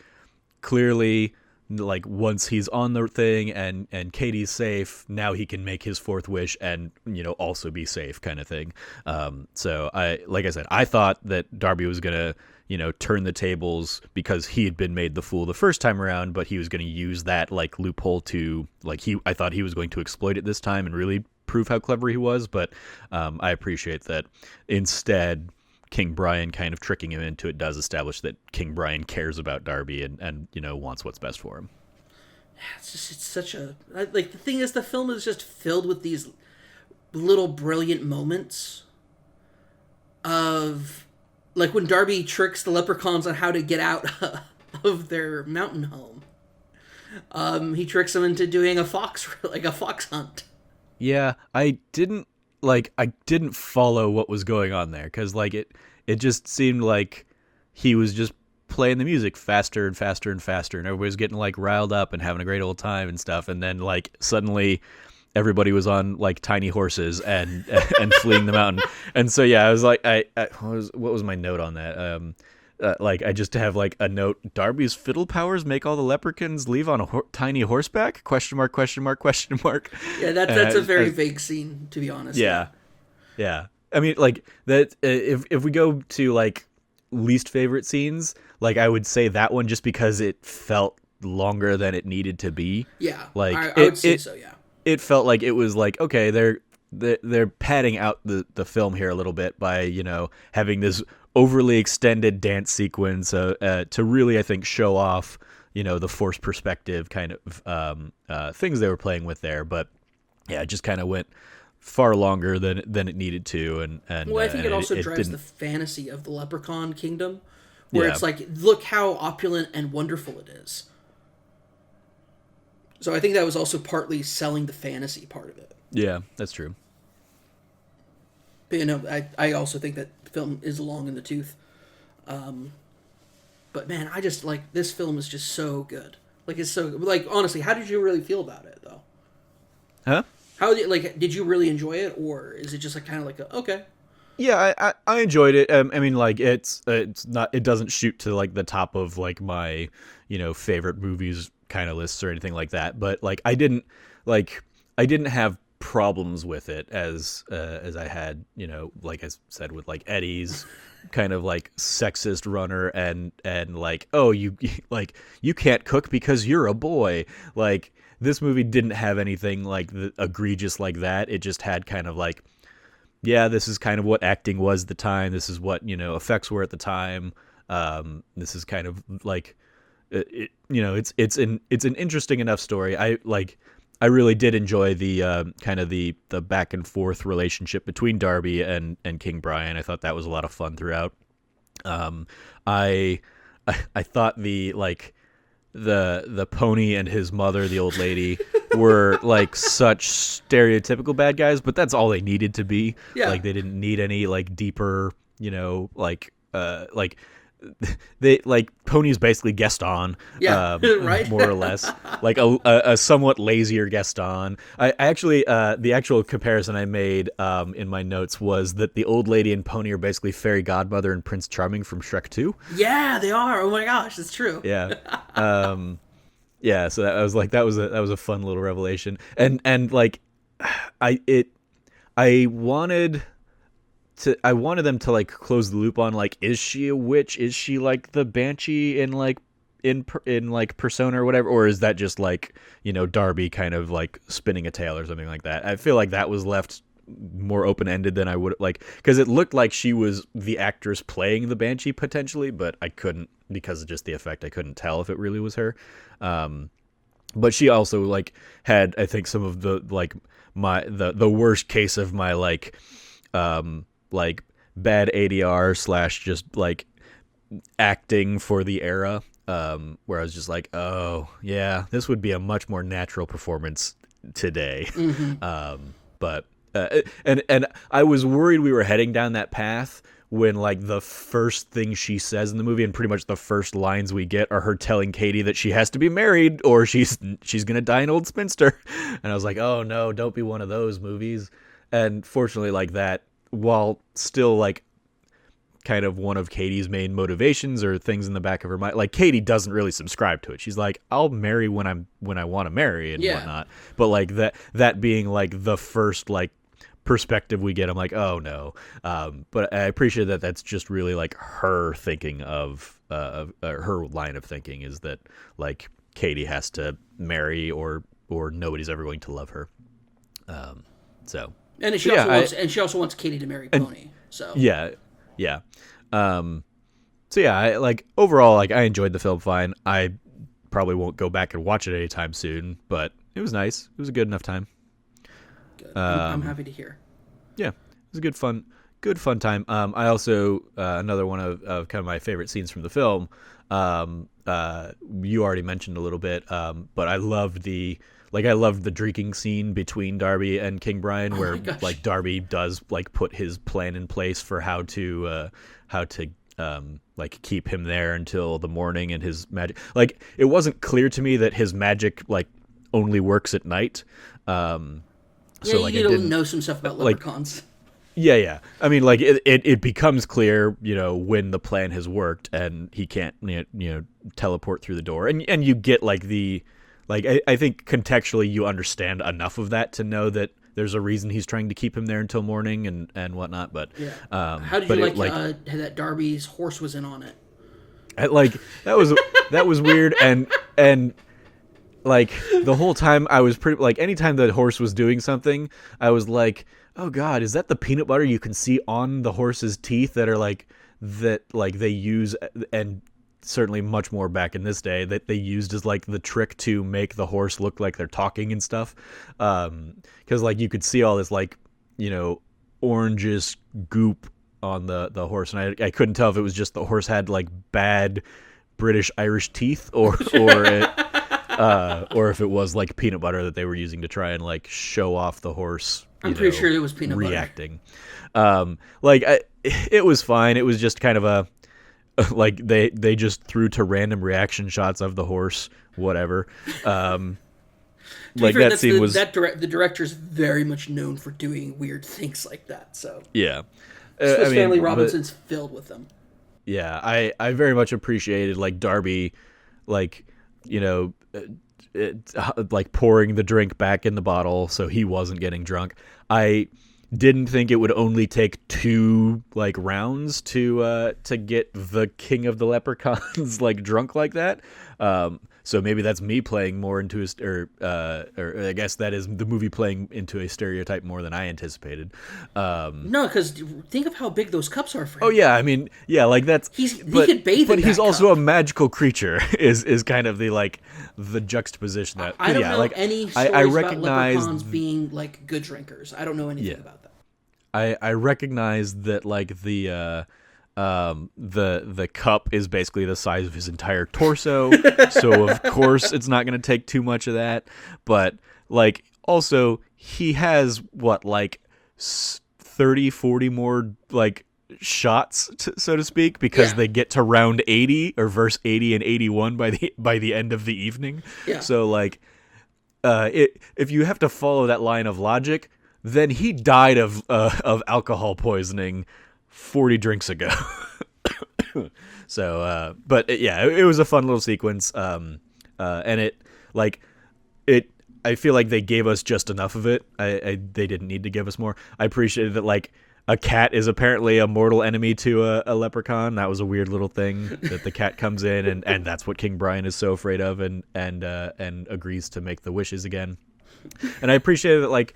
clearly, like, once he's on the thing and Katie's safe, now he can make his fourth wish and also be safe, kind of thing. So like I said, I thought that Darby was gonna turn the tables because he had been made the fool the first time around, but he was going to use that like loophole to like I thought he was going to exploit it this time and really prove how clever he was. But I appreciate that instead King Brian kind of tricking him into it does establish that King Brian cares about Darby and wants what's best for him. It's such a, like, the thing is, the film is just filled with these little brilliant moments of, like, when Darby tricks the leprechauns on how to get out of their mountain home. He tricks them into doing a fox hunt. Yeah, I didn't follow what was going on there, because like it just seemed like he was just playing the music faster and faster and faster, and everybody's getting like riled up and having a great old time and stuff, and then like suddenly everybody was on like tiny horses and fleeing the mountain. And so I was like, what was my note on that? Like, I just have like a note: Darby's fiddle powers make all the leprechauns leave on a tiny horseback? Question mark, question mark, question mark. Yeah, that's a very vague scene, to be honest. Yeah. I mean, like, that. If we go to like least favorite scenes, like, I would say that one, just because it felt longer than it needed to be. Yeah, like I would say so. Yeah, it felt like it was like, okay, they're padding out the film here a little bit by having this overly extended dance sequence to really, I think, show off the forced perspective kind of things they were playing with there. But yeah, it just kind of went far longer than it needed to, and well, I think it also drives the fantasy of the Leprechaun Kingdom, where it's like, look how opulent and wonderful it is. So I think that was also partly selling the fantasy part of it. Yeah, that's true. But I also think that the film is long in the tooth. But man, I just like, this film is just so good. Like, it's so, like, honestly, how did you really feel about it though? Huh? Did you really enjoy it, or is it just like kind of like okay? Yeah, I enjoyed it. I mean, like, it's not, it doesn't shoot to like the top of like my favorite movies kind of lists or anything like that. But like, I didn't have problems with it as I had like I said with like Eddie's kind of like sexist runner and like, oh, you can't cook because you're a boy. Like, this movie didn't have anything like egregious like that. It just had kind of like, yeah, this is kind of what acting was at the time. This is what effects were at the time. This is kind of like, it's an interesting enough story. I really did enjoy the kind of the back and forth relationship between Darby and King Brian. I thought that was a lot of fun throughout. I thought the pony and his mother, the old lady, were like such stereotypical bad guys, but that's all they needed to be. Yeah. Like, they didn't need any like deeper, like they like Pony's basically Gaston, right, more or less, like a somewhat lazier Gaston. I actually the actual comparison I made in my notes was that the old lady and Pony are basically Fairy Godmother and Prince Charming from Shrek 2. Yeah, they are. Oh my gosh, that's true. Yeah. yeah, so that, I was like, that was a fun little revelation, and like, I it I wanted I wanted them to like close the loop on like, is she a witch? Is she like the banshee in like in like Persona or whatever, or is that just like, Darby kind of like spinning a tale or something like that? I feel like that was left more open ended than I would like, because it looked like she was the actress playing the banshee potentially, but I couldn't, because of just the effect. I couldn't tell if it really was her. But she also like had, I think, some of the like the worst case of my like bad ADR slash just like acting for the era, where I was just like, oh yeah, this would be a much more natural performance today. But and I was worried we were heading down that path when like the first thing she says in the movie, and pretty much the first lines we get, are her telling Katie that she has to be married or she's gonna die an old spinster. And I was like, oh no, don't be one of those movies. And fortunately, like, that, while still like kind of one of Katie's main motivations or things in the back of her mind, like, Katie doesn't really subscribe to it. She's like, I'll marry when I want to marry and whatnot. But like that being like the first like perspective we get, I'm like, oh no. But I appreciate that that's just really like her thinking of her line of thinking, is that like Katie has to marry or nobody's ever going to love her. So. And she also wants Katie to marry Pony. So yeah. So yeah, I like, overall, like, I enjoyed the film fine. I probably won't go back and watch it anytime soon, but it was nice. It was a good enough time. Good. I'm happy to hear. Yeah, it was a good fun time. I also, another one of kind of my favorite scenes from the film, you already mentioned a little bit, but I loved the drinking scene between Darby and King Brian, where like Darby does like put his plan in place for how to like keep him there until the morning, and his magic, like, it wasn't clear to me that his magic like only works at night. So you need to know some stuff about leprechauns. Yeah. I mean, like, it becomes clear, when the plan has worked and he can't, teleport through the door, and you get like I think contextually you understand enough of that to know that there's a reason he's trying to keep him there until morning and whatnot. But yeah. How did you that Darby's horse was in on it? That was weird, and like the whole time I was pretty like, anytime the horse was doing something, I was like, oh god, is that the peanut butter you can see on the horse's teeth that are like they use, and certainly much more back in this day, that they used as like the trick to make the horse look like they're talking and stuff, because like you could see all this like orangish goop on the horse, and I couldn't tell if it was just the horse had like bad British Irish teeth or if it was like peanut butter that they were using to try and like show off the horse. I'm pretty sure it was peanut reacting. It was fine. It was just kind of a like they just threw to random reaction shots of the horse, whatever. Like that scene was the director's very much known for doing weird things like that. So yeah, Swiss Family Robinson's filled with them. Yeah, I very much appreciated like Darby, like like pouring the drink back in the bottle so he wasn't getting drunk. I didn't think it would only take 2 like rounds to get the king of the leprechauns like drunk like that. So maybe that's me playing more into or I guess that is the movie playing into a stereotype more than I anticipated. No, because think of how big those cups are for him. Oh yeah, I mean, yeah, like that's he could bathe. But in he's that also cup. a magical creature. Is kind of the juxtaposition that I don't yeah, know like any stories I recognize about leprechauns being like good drinkers. I don't know anything about that. I recognize that like the cup is basically the size of his entire torso, so of course it's not going to take too much of that. But like also he has what like 30-40 more like shots, so to speak, because they get to round 80 or verse 80 and 81 by the end of the evening. Yeah. So like if you have to follow that line of logic, then he died of alcohol poisoning 40 drinks ago. So, but yeah, it was a fun little sequence. And like it. I feel like they gave us just enough of it. They didn't need to give us more. I appreciated that, like, a cat is apparently a mortal enemy to a leprechaun. That was a weird little thing that the cat comes in and that's what King Brian is so afraid of and agrees to make the wishes again. And I appreciated that, like,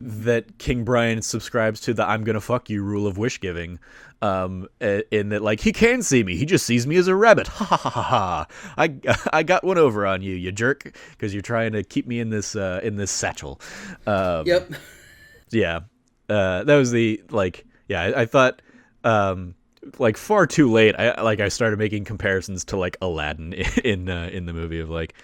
that King Brian subscribes to the "I'm gonna fuck you" rule of wish giving. In that, like, he can see me, he just sees me as a rabbit. Ha ha ha ha! I got one over on you, you jerk, because you're trying to keep me in this satchel. Yep. Yeah. That was the, like, yeah, I thought, like, far too late, I started making comparisons to, like, Aladdin in the movie of, like,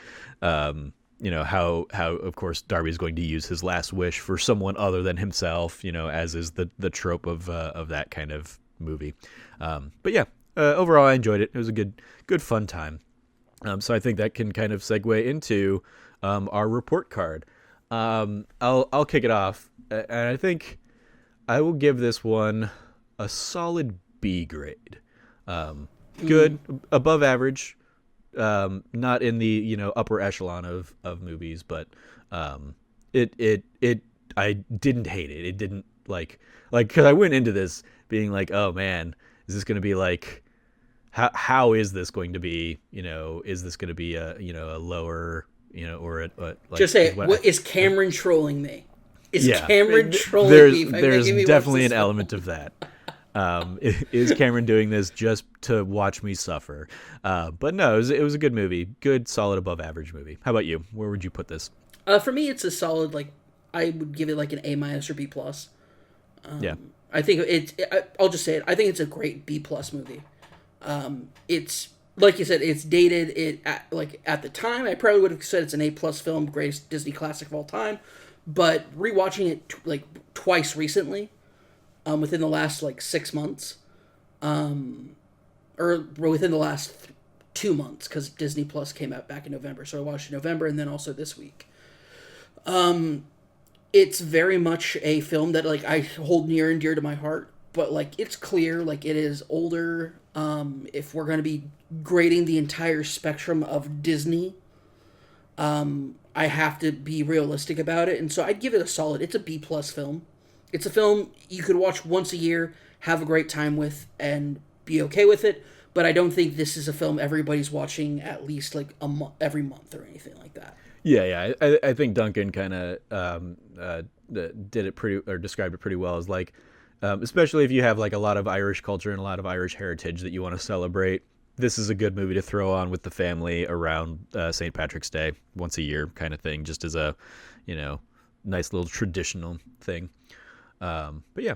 you know, how of course Darby's going to use his last wish for someone other than himself, you know, as is the trope of that kind of movie. But yeah, overall I enjoyed it. It was a good fun time. So I think that can kind of segue into our report card. I'll kick it off, and I think I will give this one a solid B grade. Good, above average. Not in the, you know, upper echelon of movies, but it I didn't hate it. It didn't like because I went into this being like, oh man, is this going to be like, how is this going to be, you know, is this going to be a, you know, a lower, you know, or a like, just say, is Cameron trolling me? Is Cameron trolling me? There's definitely an element of that. Is Cameron doing this just to watch me suffer? But no, it was a good movie. Good, solid, above average movie. How about you? Where would you put this? For me, it's a solid, like, I would give it like an A- or B+. Yeah. I think I'll just say it. I think it's a great B+ movie. It's, like you said, it's dated. At the time, I probably would have said it's an A+ film, greatest Disney classic of all time. But rewatching it like twice recently, within the last, like, 6 months, or within the last 2 months, because Disney Plus came out back in November, so I watched it in November and then also this week. It's very much a film that, like, I hold near and dear to my heart, but, like, it's clear, like, it is older. If we're going to be grading the entire spectrum of Disney, I have to be realistic about it, and so I'd give it a solid. It's a B+ film. It's a film you could watch once a year, have a great time with, and be okay with it. But I don't think this is a film everybody's watching at least like every month or anything like that. Yeah. I think Duncan kind of did it pretty, or described it pretty well, as like, especially if you have like a lot of Irish culture and a lot of Irish heritage that you want to celebrate. This is a good movie to throw on with the family around St. Patrick's Day once a year, kind of thing, just as a, you know, nice little traditional thing. But yeah,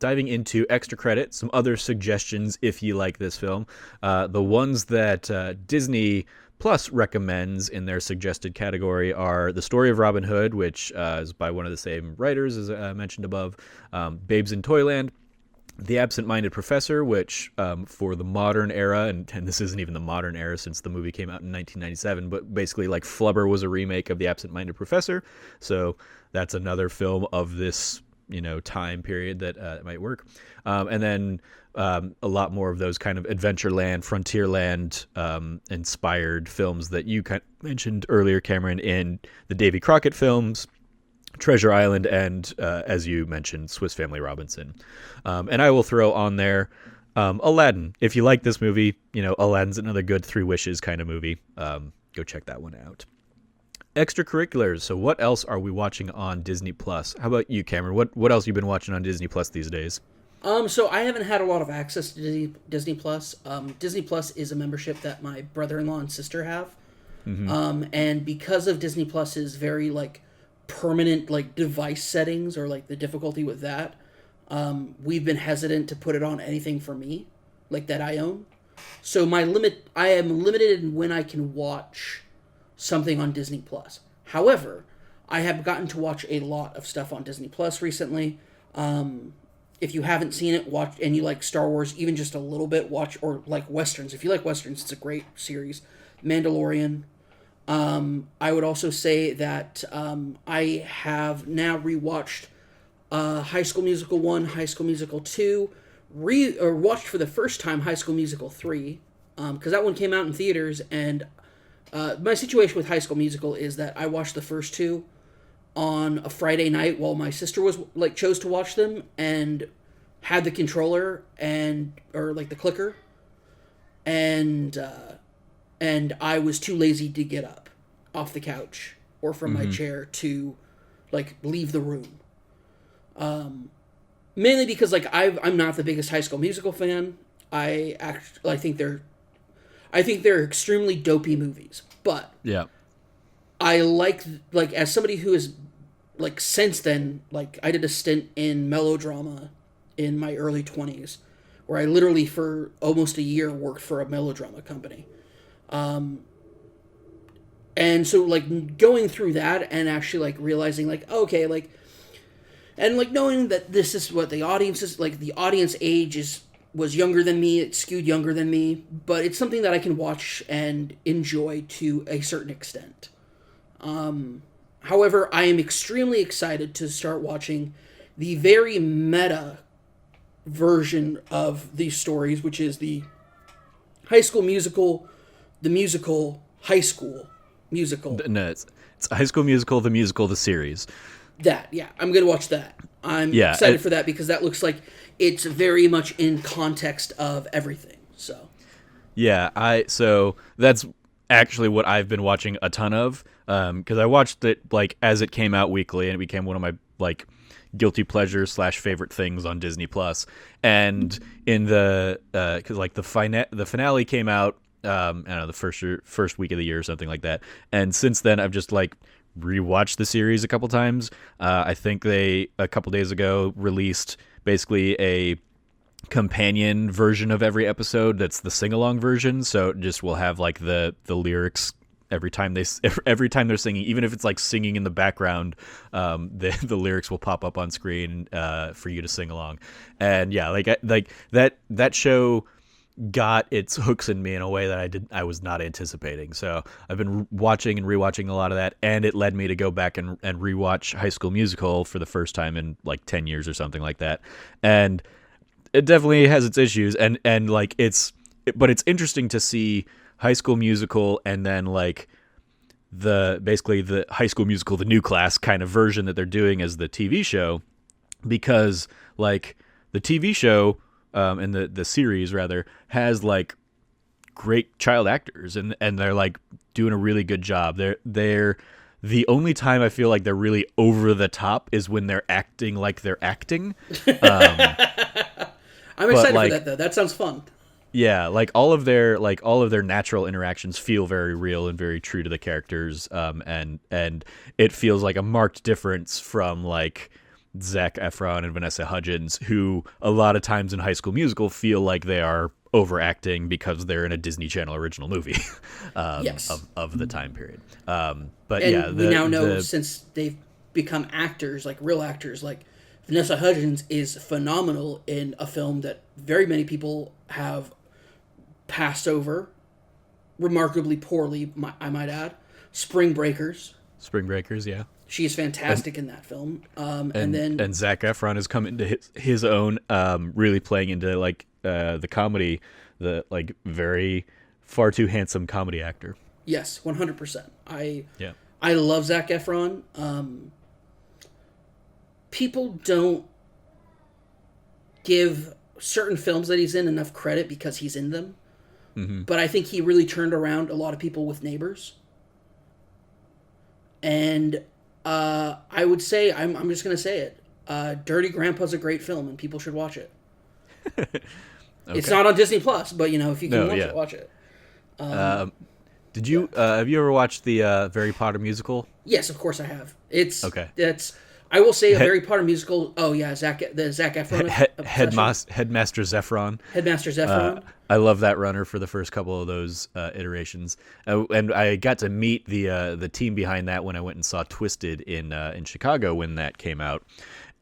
diving into extra credit, some other suggestions if you like this film. The ones that Disney Plus recommends in their suggested category are The Story of Robin Hood, which is by one of the same writers as I mentioned above, Babes in Toyland, The Absent-Minded Professor, which for the modern era, and this isn't even the modern era since the movie came out in 1997, but basically like Flubber was a remake of The Absent-Minded Professor, so that's another film of this, you know, time period that might work. And then a lot more of those kind of Adventureland, Frontierland inspired films that you kind of mentioned earlier, Cameron, in the Davy Crockett films, Treasure Island, and as you mentioned, Swiss Family Robinson. And I will throw on there Aladdin. If you like this movie, you know, Aladdin's another good Three Wishes kind of movie. Go check that one out. Extracurriculars. So what else are we watching on Disney Plus? How about you, Cameron? What else you been watching on Disney Plus these days? So I haven't had a lot of access to Disney Plus. Disney Plus is a membership that my brother-in-law and sister have. Mm-hmm. And because of Disney Plus's very like permanent like device settings, or like the difficulty with that, we've been hesitant to put it on anything for me, like that I own. So I am limited in when I can watch something on Disney Plus. However, I have gotten to watch a lot of stuff on Disney Plus recently. If you haven't seen it, watch, and you like Star Wars even just a little bit, watch, or like Westerns. If you like Westerns, it's a great series. Mandalorian. I would also say that I have now rewatched High School Musical 1, High School Musical 2, watched for the first time High School Musical 3, because that one came out in theaters, and My situation with High School Musical is that I watched the first two on a Friday night while my sister was like chose to watch them and had the controller or like the clicker, and I was too lazy to get up off the couch or from my chair to like leave the room. Mainly because like I'm not the biggest High School Musical fan. I think they're extremely dopey movies, but Yeah. I like as somebody who is like since then, like I did a stint in melodrama in my early 20s where I literally for almost a year worked for a melodrama company. And so like going through that and actually like realizing like okay, like and like knowing that this is what the audience is like, the audience age was younger than me, it skewed younger than me, but it's something that I can watch and enjoy to a certain extent. However, I am extremely excited to start watching the very meta version of these stories, which is the High School Musical, the musical, High School Musical. No, it's High School Musical, the series. That, yeah, I'm going to watch that. I'm excited for that because that looks like it's very much in context of everything. So, yeah, so that's actually what I've been watching a ton of, because I watched it like as it came out weekly, and it became one of my like guilty pleasures / favorite things on Disney Plus. And in the because like the finale came out, I don't know, the first week of the year or something like that. And since then, I've just like rewatched the series a couple times. I think they a couple days ago released basically a companion version of every episode that's the sing-along version, so it just will have like the lyrics every time they're singing, even if it's like singing in the background. The lyrics will pop up on screen for you to sing along. And yeah, like that show got its hooks in me in a way that I was not anticipating. So I've been watching and rewatching a lot of that, and it led me to go back and rewatch High School Musical for the first time in like 10 years or something like that. And it definitely has its issues, and like but it's interesting to see High School Musical and then like basically the High School Musical, the new class kind of version that they're doing as the TV show, because like the TV show and the series rather has like great child actors, and they're like doing a really good job. They're the only time I feel like they're really over the top is when they're acting like they're acting. I'm excited for that though. That sounds fun. Yeah, like all of their natural interactions feel very real and very true to the characters, and it feels like a marked difference from like Zac Efron and Vanessa Hudgens, who a lot of times in High School Musical feel like they are overacting because they're in a Disney Channel original movie Yes. of the time period. But And yeah, we now know since they've become actors, like real actors, like Vanessa Hudgens is phenomenal in a film that very many people have passed over remarkably poorly, I might add. Spring Breakers, yeah. She's fantastic in that film. And Zac Efron has come into his own, really playing into like the comedy, the like very far too handsome comedy actor. Yes, 100%. I love Zac Efron. People don't give certain films that he's in enough credit because he's in them. Mm-hmm. But I think he really turned around a lot of people with Neighbors. And I would say, I'm just going to say it, Dirty Grandpa's a great film and people should watch it. Okay. It's not on Disney Plus, but if you can watch it. Did you have you ever watched the Harry Potter musical? Yes, of course I have. It's okay. I will say a Harry Potter musical. Oh yeah, Zac Efron. Headmaster Zephron. Headmaster Zephron. I love that runner for the first couple of those iterations, and I got to meet the team behind that when I went and saw Twisted in Chicago when that came out,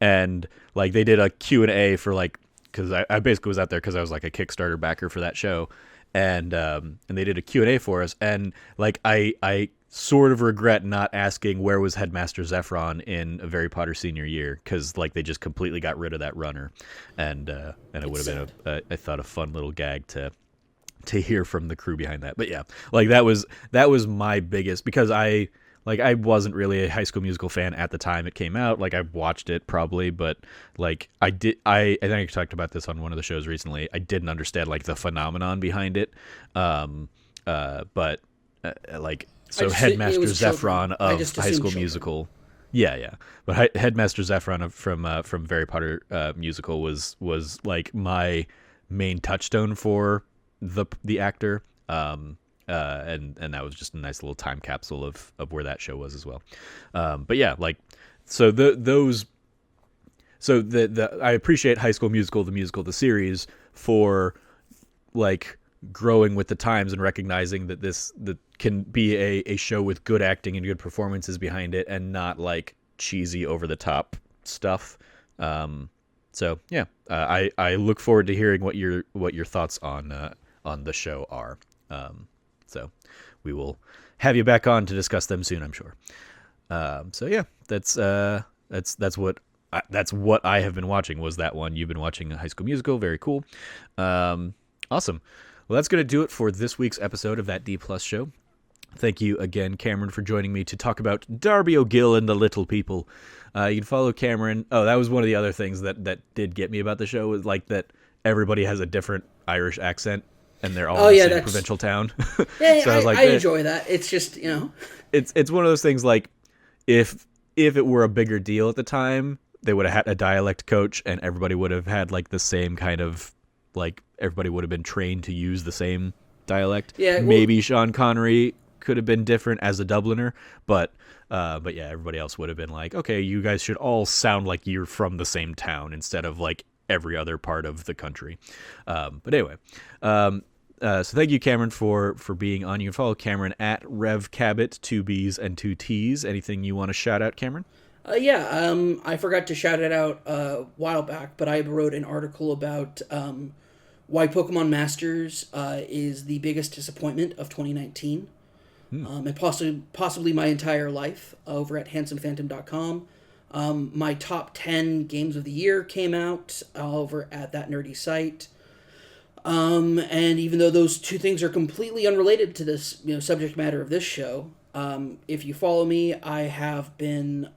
and like they did a Q&A for like, because I basically was out there because I was like a Kickstarter backer for that show, and they did a Q&A for us, and like I sort of regret not asking where was Headmaster Zephron in a Harry Potter senior year, because like they just completely got rid of that runner, and it would have been I thought a fun little gag to to hear from the crew behind that. But yeah, like that was my biggest, because I wasn't really a High School Musical fan at the time it came out. Like I watched it probably, but like I think I talked about this on one of the shows recently. I didn't understand like the phenomenon behind it. But like, so Headmaster Zephron of High School Musical. Yeah. But Headmaster Zephron from Harry Potter musical was like my main touchstone for the actor. And that was just a nice little time capsule of where that show was as well. But yeah, like, so I appreciate High School Musical, the series, for like growing with the times and recognizing that that can be a show with good acting and good performances behind it, and not like cheesy over the top stuff. So yeah, I look forward to hearing what your thoughts on the show are. So we will have you back on to discuss them soon, I'm sure. So yeah, that's what I have been watching, was that one. You've been watching High School Musical. Very cool. Awesome. Well, that's going to do it for this week's episode of That D Plus Show. Thank you again, Cameron, for joining me to talk about Darby O'Gill and the Little People. You can follow Cameron. Oh, that was one of the other things that did get me about the show, was like that everybody has a different Irish accent, and they're all in the same provincial town. Yeah, so I was like, I enjoy that. It's just, it's one of those things, like, if it were a bigger deal at the time, they would have had a dialect coach, and everybody would have had like the same kind of, like, everybody would have been trained to use the same dialect. Yeah, maybe Sean Connery could have been different as a Dubliner, but yeah, everybody else would have been like, okay, you guys should all sound like you're from the same town instead of like every other part of the country. But anyway, so thank you, Cameron, for being on. You can follow Cameron at RevCabot, 2 B's and 2 T's. Anything you want to shout out, Cameron? I forgot to shout it out a while back, but I wrote an article about why Pokemon Masters is the biggest disappointment of 2019, and possibly my entire life, over at handsomephantom.com. My top 10 games of the year came out over at that nerdy site. And even though those two things are completely unrelated to this, subject matter of this show, if you follow me, I have been,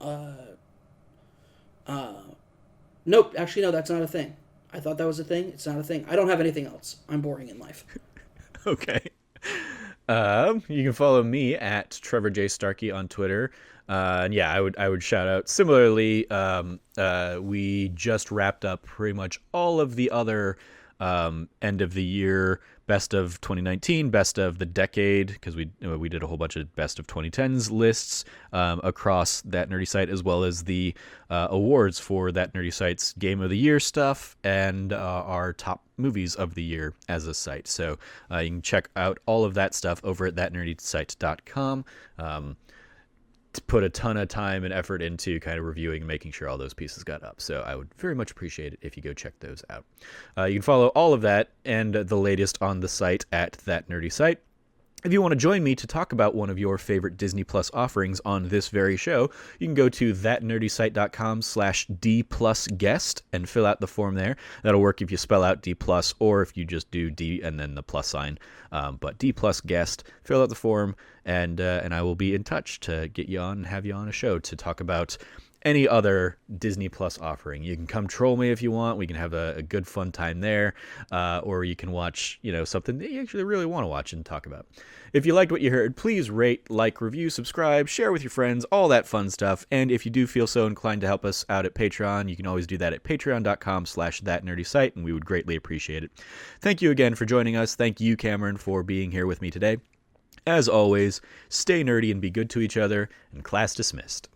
nope, actually, no, that's not a thing. I thought that was a thing. It's not a thing. I don't have anything else. I'm boring in life. Okay. You can follow me at Trevor J. Starkey on Twitter. And yeah, I would shout out similarly. We just wrapped up pretty much all of the other end of the year, best of 2019, best of the decade, because we did a whole bunch of best of 2010s lists across That Nerdy Site, as well as the awards for That Nerdy Site's Game of the Year stuff, and our top movies of the year as a site. So you can check out all of that stuff over at thatnerdysite.com. Put a ton of time and effort into kind of reviewing and making sure all those pieces got up. So I would very much appreciate it if you go check those out. You can follow all of that and the latest on the site at That Nerdy Site. If you want to join me to talk about one of your favorite Disney Plus offerings on this very show, you can go to thatnerdysite.com/D+guest and fill out the form there. That'll work if you spell out D+, or if you just do D and then the plus sign. But D+guest, fill out the form, and I will be in touch to get you on and have you on a show to talk about any other Disney Plus offering. You can come troll me if you want. We can have a good fun time there, or you can watch something that you actually really want to watch and talk about. If you liked what you heard, please rate, like, review, subscribe, share with your friends, all that fun stuff. And if you do feel so inclined to help us out at Patreon, you can always do that at patreon.com/thatnerdysite, and we would greatly appreciate it. Thank you again for joining us. Thank you, Cameron, for being here with me today. As always, stay nerdy and be good to each other, and class dismissed.